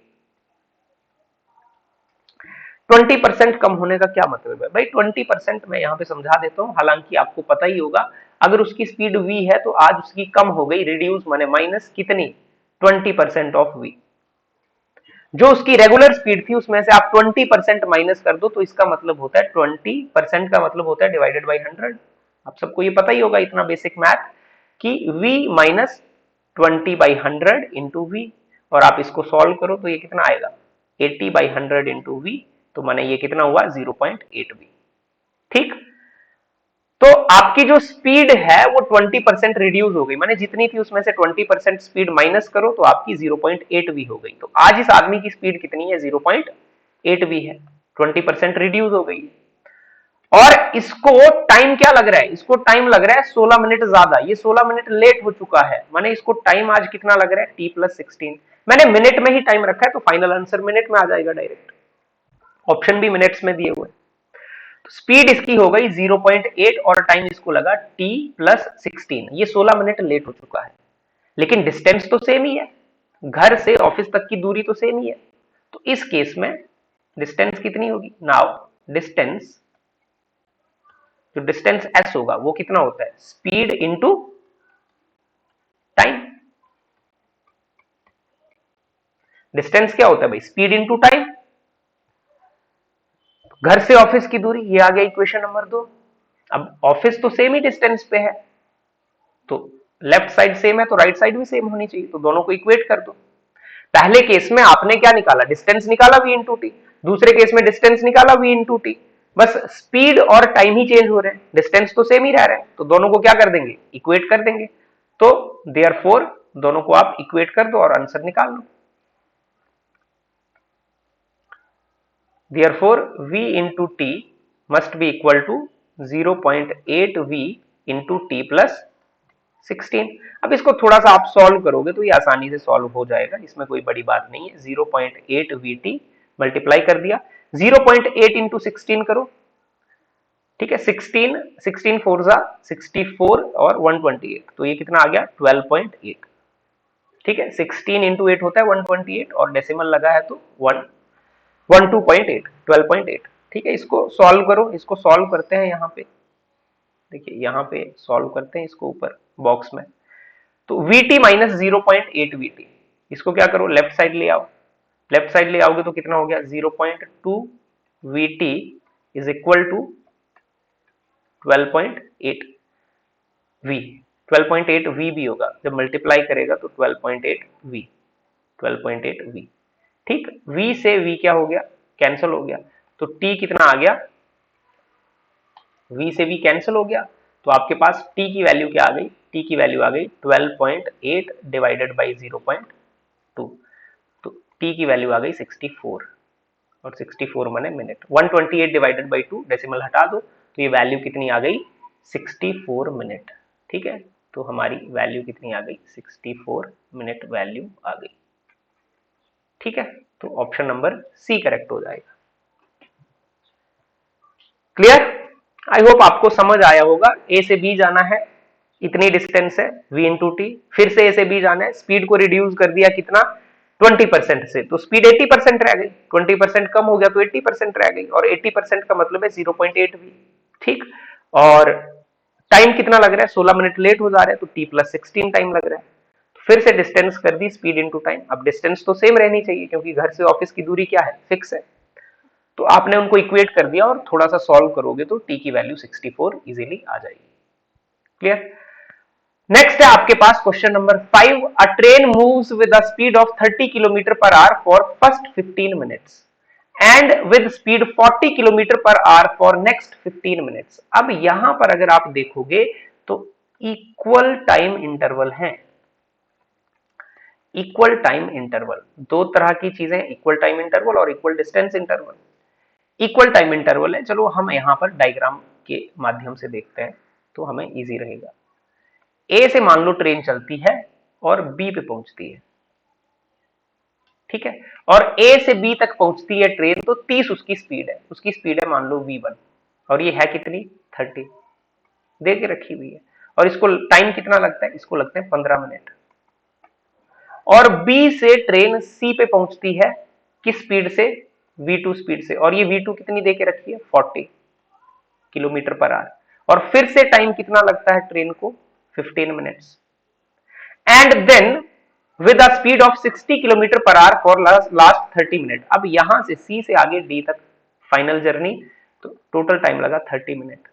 20% कम होने का क्या मतलब है भाई, 20% मैं यहां पे समझा देता हूं, हालांकि आपको पता ही होगा। अगर उसकी स्पीड V है तो आज उसकी कम हो गई, रिड्यूस माने माइनस कितनी 20% ऑफ V। जो उसकी रेगुलर स्पीड थी उसमें से आप 20% माइनस कर दो तो इसका मतलब होता है 20% का मतलब होता है डिवाइडेड बाई 100। आप सबको ये पता ही होगा इतना बेसिक मैथ कि V माइनस 20/100 इंटू V। और आप इसको सॉल्व करो तो ये कितना आएगा 80/100 इंटू V। तो माने ये कितना हुआ 0.8 V। ठीक, तो आपकी जो स्पीड है वो 20% रिड्यूस हो गई, माने जितनी थी उसमें से 20% स्पीड माइनस करो तो आपकी 0.8 हो गई। तो आज इस आदमी की स्पीड कितनी है? 0.8 है, 20% रिड्यूस हो गई। और इसको टाइम क्या लग रहा है? इसको टाइम लग रहा है 16 मिनट ज्यादा, ये 16 मिनट लेट हो चुका है, माने इसको टाइम आज कितना लग रहा है? t+16। मैंने मिनट में ही टाइम रखा है तो फाइनल आंसर मिनट में आ जाएगा डायरेक्ट, ऑप्शन भी मिनट्स में दिए हुए। तो स्पीड इसकी हो गई 0.8 और टाइम इसको लगा t+16, ये 16 मिनट लेट हो चुका है। लेकिन डिस्टेंस तो सेम ही है, घर से ऑफिस तक की दूरी तो सेम ही है। तो इस केस में डिस्टेंस कितनी होगी? नाउ डिस्टेंस, जो डिस्टेंस s होगा वो कितना होता है? Speed into time. डिस्टेंस क्या होता है भाई? Speed into time. घर से ऑफिस की दूरी, ये आ गया इक्वेशन नंबर 2। अब ऑफिस तो सेम ही डिस्टेंस पे है, तो लेफ्ट साइड सेम है तो राइट साइड भी सेम होनी चाहिए, तो दोनों को इक्वेट कर दो। पहले केस में आपने क्या निकाला? डिस्टेंस निकाला v इंटू टी। दूसरे केस में डिस्टेंस निकाला v इंटू टी। बस स्पीड और टाइम ही चेंज हो रहे हैं, डिस्टेंस तो सेम ही रह रहे हैं, तो दोनों को क्या कर देंगे? इक्वेट कर देंगे। तो देयरफॉर दोनों को आप इक्वेट कर दो और आंसर निकाल लो। Therefore v into T must be equal to 0.8v into t+16। अब इसको थोड़ा सा आप सॉल्व करोगे तो ये आसानी से सॉल्व हो जाएगा, इसमें कोई बड़ी बात नहीं है। 0.8vt मल्टीप्लाई कर दिया, 0.8 इंटू 16 करो, ठीक है। 16 4 जा 64 और 128, तो ये कितना आ गया? 12.8, ठीक है। 16 इंटू 8 होता है 128 और डेसिमल लगा है तो 12.8, 12.8, ठीक है। इसको सॉल्व करो, इसको सॉल्व करते हैं यहाँ पे, देखिए यहाँ पे सॉल्व करते हैं इसको ऊपर बॉक्स में। तो vt माइनस 0.8 vt, इसको क्या करो? लेफ्ट साइड ले आओ, लेफ्ट साइड ले आओगे तो कितना हो गया? 0.2 vt is equal to 12.8 v, 12.8 v भी होगा, जब मल्टीप्लाई करेगा तो 12.8 v, 12.8 v, ठीक। v से v क्या हो गया? कैंसिल हो गया, तो t कितना आ गया? v से v कैंसिल हो गया, तो आपके पास t की वैल्यू क्या आ गई? t की वैल्यू आ गई 12.8 डिवाइडेड बाई 0.2, तो t की वैल्यू आ गई 64, और 64 माने मिनट। 128 डिवाइडेड बाई 2, डेसिमल हटा दो, तो ये वैल्यू कितनी आ गई? 64 मिनट, ठीक है। तो हमारी वैल्यू कितनी आ गई? 64 मिनट वैल्यू आ गई, ठीक है। तो ऑप्शन नंबर सी करेक्ट हो जाएगा। क्लियर? आई होप आपको समझ आया होगा। ए से बी जाना है, इतनी डिस्टेंस है v इंटू टी, फिर से ए से बी जाना है, स्पीड को रिड्यूस कर दिया कितना? 20% से, तो स्पीड 80% रह गई, 20% कम हो गया तो 80% रह गई, और 80% का मतलब है 0.8 v, ठीक। और टाइम कितना लग रहा है? 16 मिनट लेट हो जा रहा है, तो t+16 टाइम लग रहा है। फिर से डिस्टेंस कर दी स्पीड इंटू टाइम। अब डिस्टेंस तो सेम रहनी चाहिए क्योंकि घर से ऑफिस की दूरी क्या है? फिक्स है, तो आपने उनको इक्वेट कर दिया और थोड़ा सा सॉल्व करोगे तो t की वैल्यू 64 इजीली आ जाएगी। क्लियर? नेक्स्ट है आपके पास question number 5। A train moves with a speed of 30 kilometre per hour for first 15 minutes and with speed 40 kilometre per hour for next 15 minutes. अब यहां पर अगर आप देखोगे तो इक्वल टाइम इंटरवल है। इक्वल टाइम इंटरवल, दो तरह की चीजें, इक्वल टाइम इंटरवल और equal distance interval. Equal time interval है, चलो हम यहां पर डायग्राम के माध्यम से देखते हैं तो हमें इजी रहेगा। ए से मान लो ट्रेन चलती है और बी पे पहुंचती है, ठीक है, और ए से बी तक पहुंचती है ट्रेन, तो 30 उसकी स्पीड है, उसकी स्पीड है मान लो v1, और ये है कितनी? 30 दे के रखी हुई है, और इसको टाइम कितना लगता है? इसको लगते हैं 15 मिनट। और बी से ट्रेन सी पे पहुंचती है किस स्पीड से? v2 स्पीड से, और ये v2 कितनी दे के रखी है? 40 किलोमीटर पर आवर, और फिर से टाइम कितना लगता है ट्रेन को? 15 minutes. And then with a speed of 60 kilometre per hour for last 30 minute. अब यहां से सी से आगे डी तक फाइनल जर्नी, तो टोटल टाइम लगा 30 मिनट,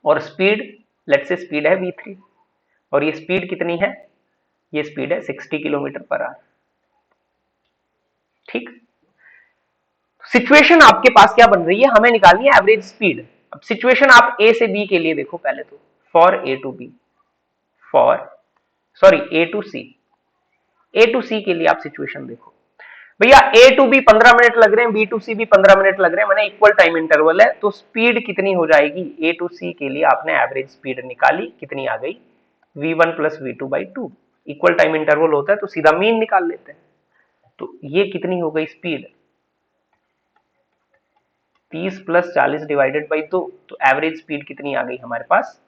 और स्पीड, लेट्स से स्पीड है v3, और ये स्पीड कितनी है? ये स्पीड है 60 किलोमीटर पर आवर, ठीक। सिचुएशन आपके पास क्या बन रही है? हमें निकालनी है एवरेज स्पीड। अब सिचुएशन आप ए से बी के लिए देखो पहले तो, for A to B, for sorry A to C, A to C के लिए आप सिचुएशन देखो भैया, ए टू बी 15 मिनट लग रहे हैं, बी टू सी भी 15 मिनट लग रहे हैं, मैंने इक्वल टाइम इंटरवल है, तो स्पीड कितनी हो जाएगी, ए टू सी के लिए आपने एवरेज स्पीड निकाली, कितनी आ गई, v1 प्लस वी2 बाई 2, इक्वल टाइम इंटरवल होता है तो सीधा मीन निकाल लेते हैं, तो ये कितनी हो गई स्पीड, 30 प्लस 40 डिवाइडेड बाई 2, तो एवरेज स्पीड कितनी आ गई हमारे पास,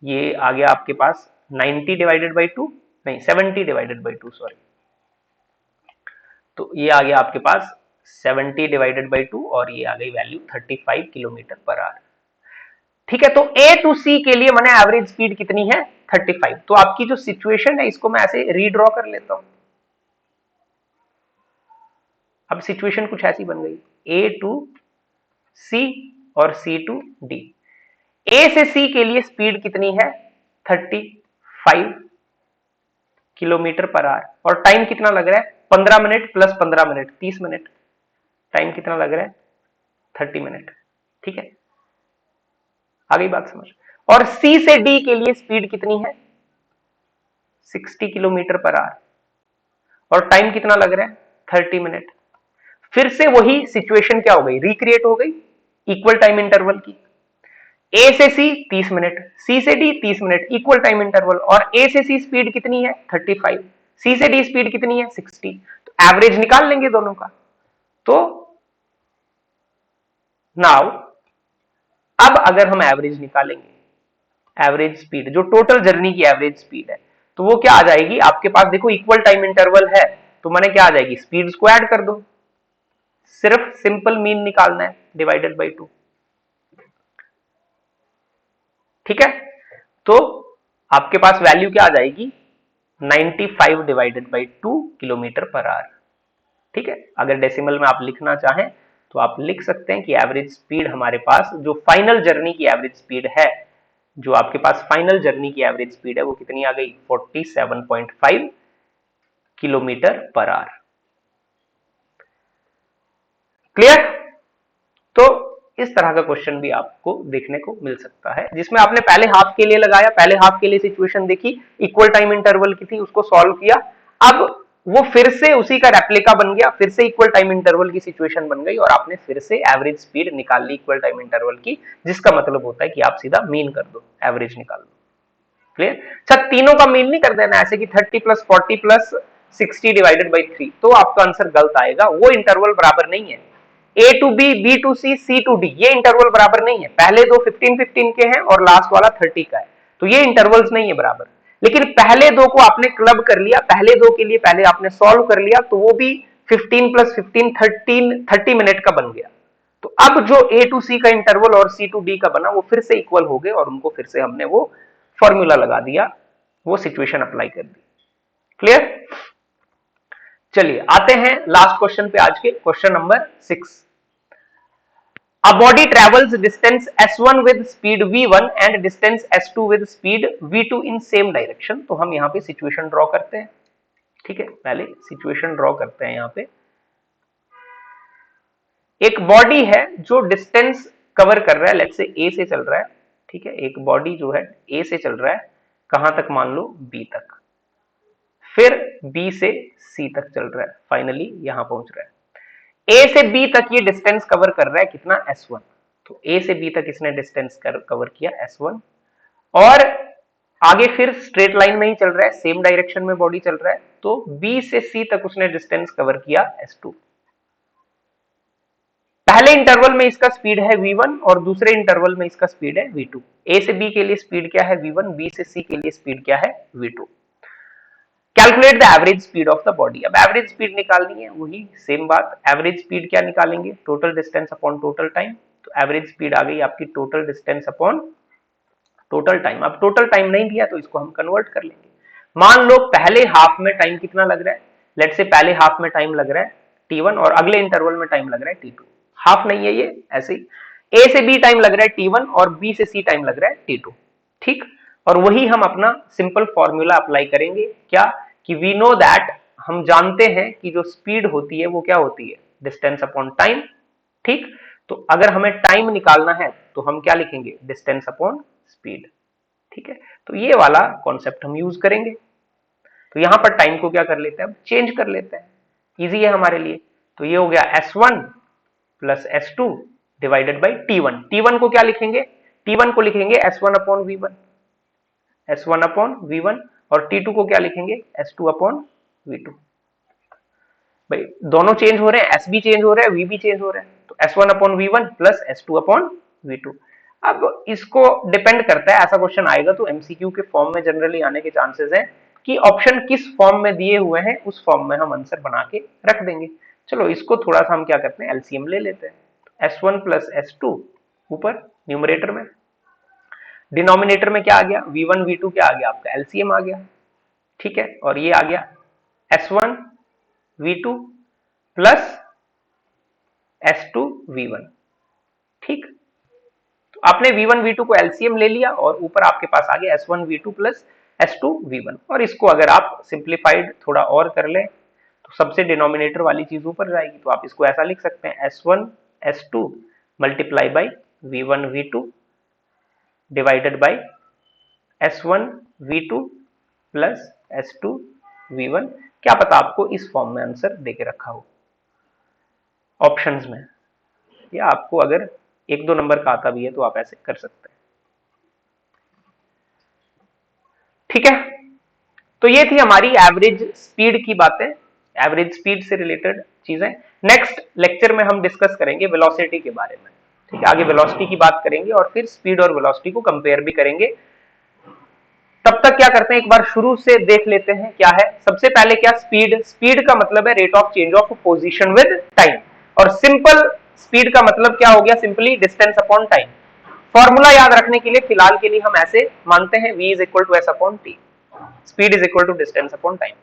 ये आ गया आपके पास 90 डिवाइडेड बाई 2, नहीं 70 डिवाइडेड बाई 2 सॉरी, तो ये आ गया आपके पास 70 डिवाइडेड बाई 2 और ये आ गई वैल्यू 35 किलोमीटर पर आवर। ठीक है, तो ए टू सी के लिए मैंने एवरेज स्पीड कितनी है 35, तो आपकी जो सिचुएशन है इसको मैं ऐसे रीड्रॉ कर लेता हूं। अब सिचुएशन कुछ ऐसी बन गई, ए टू सी और सी टू डी, ए से सी के लिए स्पीड कितनी है 35 किलोमीटर पर आवर, और टाइम कितना लग रहा है 15 minute plus 15 minute 30 minute, time कितना लग रहा है 30 मिनट। ठीक है, आ गई बात समझ। और सी से डी के लिए स्पीड कितनी है 60 किलोमीटर पर आवर, और टाइम कितना लग रहा है 30 मिनट। फिर से वही सिचुएशन क्या हो गई, रिक्रिएट हो गई इक्वल टाइम इंटरवल की, ए से सी 30 मिनट, सी से D 30 minute, equal time interval, और ए से सी स्पीड कितनी है 35, सी से डी स्पीड कितनी है 60, तो एवरेज निकाल लेंगे दोनों का। तो नाउ अब अगर हम एवरेज निकालेंगे, एवरेज स्पीड जो टोटल जर्नी की एवरेज स्पीड है, तो वो क्या आ जाएगी आपके पास, देखो इक्वल टाइम इंटरवल है तो मैंने क्या आ जाएगी, स्पीड्स को ऐड कर दो, सिर्फ सिंपल मीन निकालना है डिवाइडेड बाई 2। ठीक है, तो आपके पास वैल्यू क्या आ जाएगी 95 divided by 2 kilometre per our. ठीक है, अगर डेसिमल में आप लिखना चाहें तो आप लिख सकते हैं कि एवरेज स्पीड हमारे पास जो फाइनल जर्नी की एवरेज स्पीड है, जो आपके पास फाइनल जर्नी की एवरेज स्पीड है वो कितनी आ गई 47.5 किलोमीटर पर आवर। क्लियर, तो इस तरह का क्वेश्चन भी आपको देखने को मिल सकता है, जिसमें आपने पहले हाफ के लिए लगाया, पहले हाफ के लिए सिचुएशन देखी, इक्वल टाइम इंटरवल की थी, उसको सॉल्व किया, अब वो फिर से उसी का रेप्लिका बन गया, फिर से इक्वल टाइम इंटरवल की सिचुएशन बन गई और आपने फिर से एवरेज स्पीड निकाल ली इक्वल टाइम इंटरवल की, जिसका मतलब होता है कि आप सीधा मीन कर दो, एवरेज निकाल दो। क्लियर, अच्छा तीनों का मीन नहीं कर देना ऐसे कि 30 प्लस 40 प्लस 60 डिवाइडेड बाई 3, तो आपका आंसर गलत आएगा, वो इंटरवल बराबर नहीं है। A to B, B to C, C to D, ये इंटरवल बराबर नहीं है, पहले दो 15-15 के हैं और लास्ट वाला 30 का है, तो ये इंटरवल्स नहीं है बराबर। लेकिन पहले दो को आपने क्लब कर लिया, पहले दो के लिए पहले आपने सॉल्व कर लिया, तो वो भी 15 प्लस 15 30 मिनट का बन गया। तो अब जो ए टू सी का इंटरवल और सी टू डी का बना वो फिर से इक्वल हो गए और उनको फिर से हमने वो फॉर्मूला लगा दिया, वो सिचुएशन अप्लाई कर दी। क्लियर, चलिए आते हैं लास्ट क्वेश्चन पे आज के, question number 6। A body travels distance s1 with speed v1 and distance s2 with speed v2 in same direction। तो हम यहाँ पे सिचुएशन ड्रॉ करते हैं। ठीक है, पहले सिचुएशन ड्रॉ करते हैं। यहाँ पे एक बॉडी है जो डिस्टेंस कवर कर रहा है, लेट्स से ए से चल रहा है। ठीक है, एक बॉडी जो है ए से चल रहा है, कहां तक, मान लो बी तक, फिर बी से सी तक चल रहा है, फाइनली यहां पहुंच रहा है। ए से बी तक ये डिस्टेंस कवर कर रहा है कितना, S1, तो ए से बी तक इसने डिस्टेंस कवर किया S1, और आगे फिर स्ट्रेट लाइन में ही चल रहा है, सेम डायरेक्शन में बॉडी चल रहा है, तो बी से सी तक उसने डिस्टेंस कवर किया S2। पहले इंटरवल में इसका स्पीड है v1 और दूसरे इंटरवल में इसका स्पीड है v2। ए से बी के लिए स्पीड क्या है v1, बी से सी के लिए स्पीड क्या है v2। Calculate the average speed of the body. अब एवरेज स्पीड निकालनी है, वही सेम बात, एवरेज स्पीड क्या निकालेंगे, total distance upon total time. तो एवरेज स्पीड आ गई आपकी total distance upon total time. अब टोटल टाइम नहीं दिया तो इसको हम कन्वर्ट कर लेंगे। मान लो पहले हाफ में टाइम कितना लग रहा है, लेट से पहले हाफ में टाइम लग रहा है t1 और अगले इंटरवल में टाइम लग रहा है t2। हाफ नहीं है ये, ऐसे ही a से b टाइम लग रहा है t1 और b से c टाइम लग रहा है t2। ठीक, और वही हम अपना सिंपल फॉर्मूला अप्लाई करेंगे, क्या कि वी नो दैट, हम जानते हैं कि जो स्पीड होती है वो क्या होती है, डिस्टेंस अपॉन टाइम। ठीक, तो अगर हमें टाइम निकालना है तो हम क्या लिखेंगे, डिस्टेंस अपॉन स्पीड। ठीक है, तो ये वाला कॉन्सेप्ट हम यूज करेंगे। तो यहां पर टाइम को क्या कर लेते हैं, अब चेंज कर लेते हैं, इजी है हमारे लिए। तो ये हो गया S1 plus S2 divided by T1। T1 को क्या लिखेंगे, T1 को लिखेंगे S1 upon V1, S1 upon V1, और T2 को क्या लिखेंगे, S2 अपॉन V2। भाई दोनों चेंज हो रहे हैं, S भी चेंज हो रहा है, V भी चेंज हो रहा है, तो S1 upon V1 plus S2 upon V2। अब इसको डिपेंड करता है, ऐसा क्वेश्चन आएगा तो एमसीक्यू के फॉर्म में जनरली आने के चांसेस हैं कि ऑप्शन किस फॉर्म में दिए हुए हैं उस फॉर्म में हम आंसर बना के रख देंगे। चलो इसको थोड़ा सा हम क्या करते हैं, एलसीएम ले लेते हैं। S1 प्लस S2 ऊपर न्यूमरेटर में, डिनोमिनेटर में क्या आ गया, V1 V2 क्या आ गया, आपका एलसीएम आ गया। ठीक है, और ये आ गया S1 V2 plus S2 V1। ठीक, तो आपने V1 V2 को एलसीएम ले लिया और ऊपर आपके पास आ गया S1 V2 plus S2 V1। और इसको अगर आप सिंप्लीफाइड थोड़ा और कर लें तो सबसे डिनोमिनेटर वाली चीज ऊपर जाएगी, तो आप इसको ऐसा लिख सकते हैं S1 S2 multiply by V1 V2 divided by S1 V2 plus S2 V1। क्या पता आपको इस फॉर्म में आंसर देके रखा हो ऑप्शंस में, या आपको अगर एक दो नंबर का आता भी है तो आप ऐसे कर सकते हैं। ठीक है, तो ये थी हमारी एवरेज स्पीड की बातें, एवरेज स्पीड से रिलेटेड चीजें। नेक्स्ट लेक्चर में हम डिस्कस करेंगे वेलोसिटी के बारे में। ठीक है, आगे वेलोसिटी की बात करेंगे और फिर स्पीड और वेलोसिटी को कंपेयर भी करेंगे। तब तक क्या करते हैं, एक बार शुरू से देख लेते हैं क्या है। सबसे पहले क्या, स्पीड। स्पीड का मतलब है rate of change of position with time, और सिंपल स्पीड का मतलब क्या हो गया, simply distance upon time. Formula याद रखने के लिए फिलहाल के लिए हम ऐसे मानते हैं, v is equal to S upon T, speed is equal to distance upon time.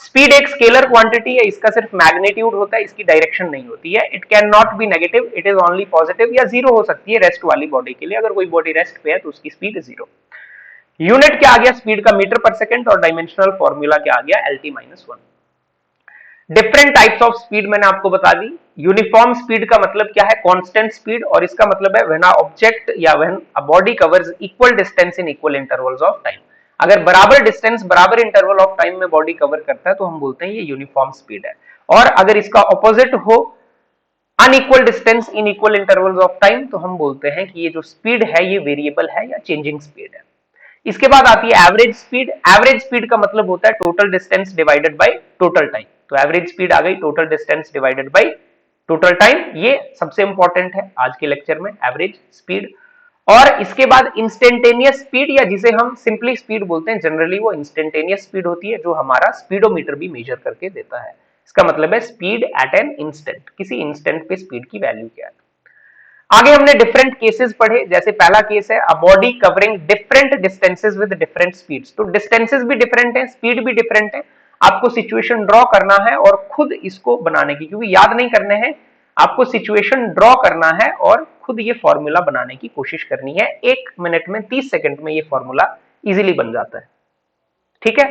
Speed एक स्केलर क्वांटिटी है, इसका सिर्फ मैग्नीट्यूड होता है, इसकी डायरेक्शन नहीं होती है। It can not be negative, it is only positive, या जीरो हो सकती है रेस्ट वाली बॉडी के लिए। अगर कोई बॉडी रेस्ट पे है तो उसकी स्पीड जीरो। यूनिट क्या आ गया स्पीड का, मीटर पर सेकंड, और डायमेंशनल फॉर्मूला क्या आ गया, LT minus 1। Different types of speed मैंने आपको बता दी। यूनिफॉर्म स्पीड का मतलब क्या है, कांस्टेंट स्पीड, और इसका मतलब है व्हेन अ ऑब्जेक्ट या when a body covers equal distance in equal intervals of time. अगर बराबर डिस्टेंस बराबर इंटरवल ऑफ टाइम में बॉडी कवर करता है तो हम बोलते हैं ये यूनिफॉर्म स्पीड है। और अगर इसका ऑपोजिट हो, unequal distance in equal intervals of time, तो हम बोलते हैं कि ये जो स्पीड है ये वेरिएबल है या चेंजिंग स्पीड है। इसके बाद आती है एवरेज स्पीड। एवरेज स्पीड का मतलब होता है total distance divided by total time. तो एवरेज स्पीड आ गई total distance divided by total time, ये सबसे इंपॉर्टेंट है आज के लेक्चर में, एवरेज स्पीड। और इसके बाद इंस्टेंटेनियस स्पीड, या जिसे हम सिंपली स्पीड बोलते हैं, जनरली वो इंस्टेंटेनियस स्पीड होती है जो हमारा स्पीडोमीटर भी मेजर करके देता है। इसका मतलब है स्पीड एट एन इंस्टेंट, किसी इंस्टेंट पे स्पीड की वैल्यू क्या है। आगे हमने डिफरेंट केसेस पढ़े, जैसे पहला केस है a body covering different distances with different speeds. तो डिस्टेंसेस भी डिफरेंट है, स्पीड भी डिफरेंट है। आपको सिचुएशन ड्रॉ करना है और खुद इसको बनाने की, क्योंकि याद नहीं करने हैं, आपको सिचुएशन ड्रॉ करना है और खुद ये फॉर्मूला बनाने की कोशिश करनी है। 1 मिनट में 30 सेकंड में ये फॉर्मूला इजीली बन जाता है। ठीक है,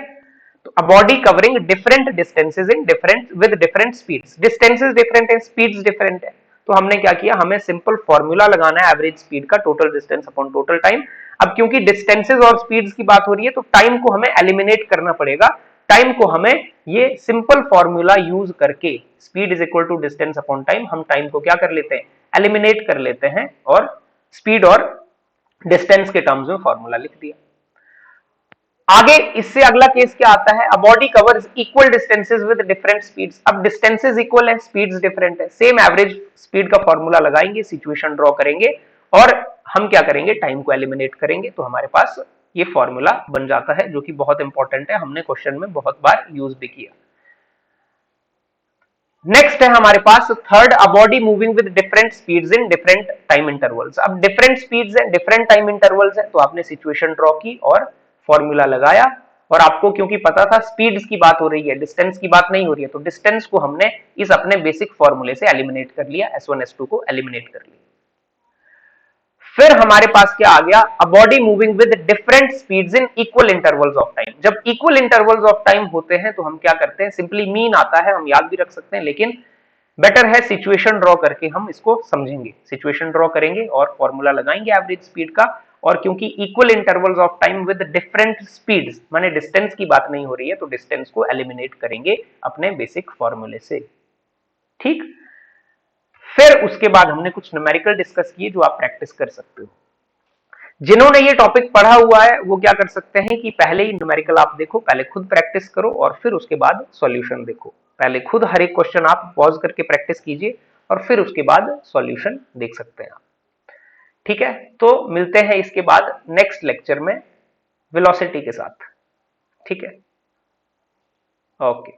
तो a body covering different distances in different with different speeds. Distances different है, स्पीड्स डिफरेंट है, तो हमने क्या किया, हमें सिंपल फॉर्मूला लगाना है एवरेज स्पीड का, total distance upon total time. अब क्योंकि डिस्टेंसेस और स्पीड्स की बात हो रही है तो टाइम को हमें एलिमिनेट करना पड़ेगा। टाइम को हमें ये सिंपल फॉर्मूला यूज करके, speed is equal to distance upon time, हम टाइम को क्या कर लेते हैं, एलिमिनेट कर लेते हैं, और स्पीड और डिस्टेंस के टर्म्स में फॉर्मूला लिख दिया। आगे इससे अगला केस क्या आता है, a body covers equal distances with different speeds. अब डिस्टेंसेस इक्वल है, स्पीड्स डिफरेंट है, सेम एवरेज स्पीड का फॉर्मूला लगाएंगे, सिचुएशन ड्रॉ करेंगे और हम क्या करेंगे, टाइम को एलिमिनेट करेंगे, तो हमारे पास ये फॉर्मूला बन जाता है, जो कि बहुत इंपॉर्टेंट है, हमने क्वेश्चन में बहुत बार यूज भी किया। नेक्स्ट है हमारे पास third, a body moving with different speeds in different time intervals. अब डिफरेंट स्पीड्स हैं, डिफरेंट टाइम इंटरवल्स हैं, तो आपने सिचुएशन ड्रॉ की और फॉर्मूला लगाया, और आपको क्योंकि पता था स्पीड्स की बात हो रही है, डिस्टेंस की बात नहीं हो रही है, तो डिस्टेंस को हमने इस अपने बेसिक फॉर्मूले से एलिमिनेट कर लिया, S1 S2 को एलिमिनेट कर लिया। फिर हमारे पास क्या आ गया, अ body moving with different speeds in equal intervals of time. जब इक्वल इंटरवल्स ऑफ टाइम होते हैं तो हम क्या करते हैं, सिंपली मीन आता है, हम याद भी रख सकते हैं, लेकिन बेटर है सिचुएशन ड्रॉ करके हम इसको समझेंगे। सिचुएशन ड्रॉ करेंगे और फॉर्मूला लगाएंगे एवरेज स्पीड का, और क्योंकि equal intervals of time with different speeds, माने डिस्टेंस की बात नहीं हो रही है, तो डिस्टेंस को एलिमिनेट करेंगे अपने बेसिक फॉर्मूले से। ठीक, फिर उसके बाद हमने कुछ न्यूमेरिकल डिस्कस किए जो आप प्रैक्टिस कर सकते हो। जिन्होंने ये टॉपिक पढ़ा हुआ है वो क्या कर सकते हैं कि पहले ही न्यूमेरिकल आप देखो, पहले खुद प्रैक्टिस करो और फिर उसके बाद सॉल्यूशन देखो। पहले खुद हर एक क्वेश्चन आप पॉज करके प्रैक्टिस कीजिए और फिर उसके बाद सॉल्यूशन देख सकते हैं आप। ठीक है, तो मिलते हैं इसके बाद नेक्स्ट लेक्चर में वेलोसिटी के साथ। ठीक है, ओके।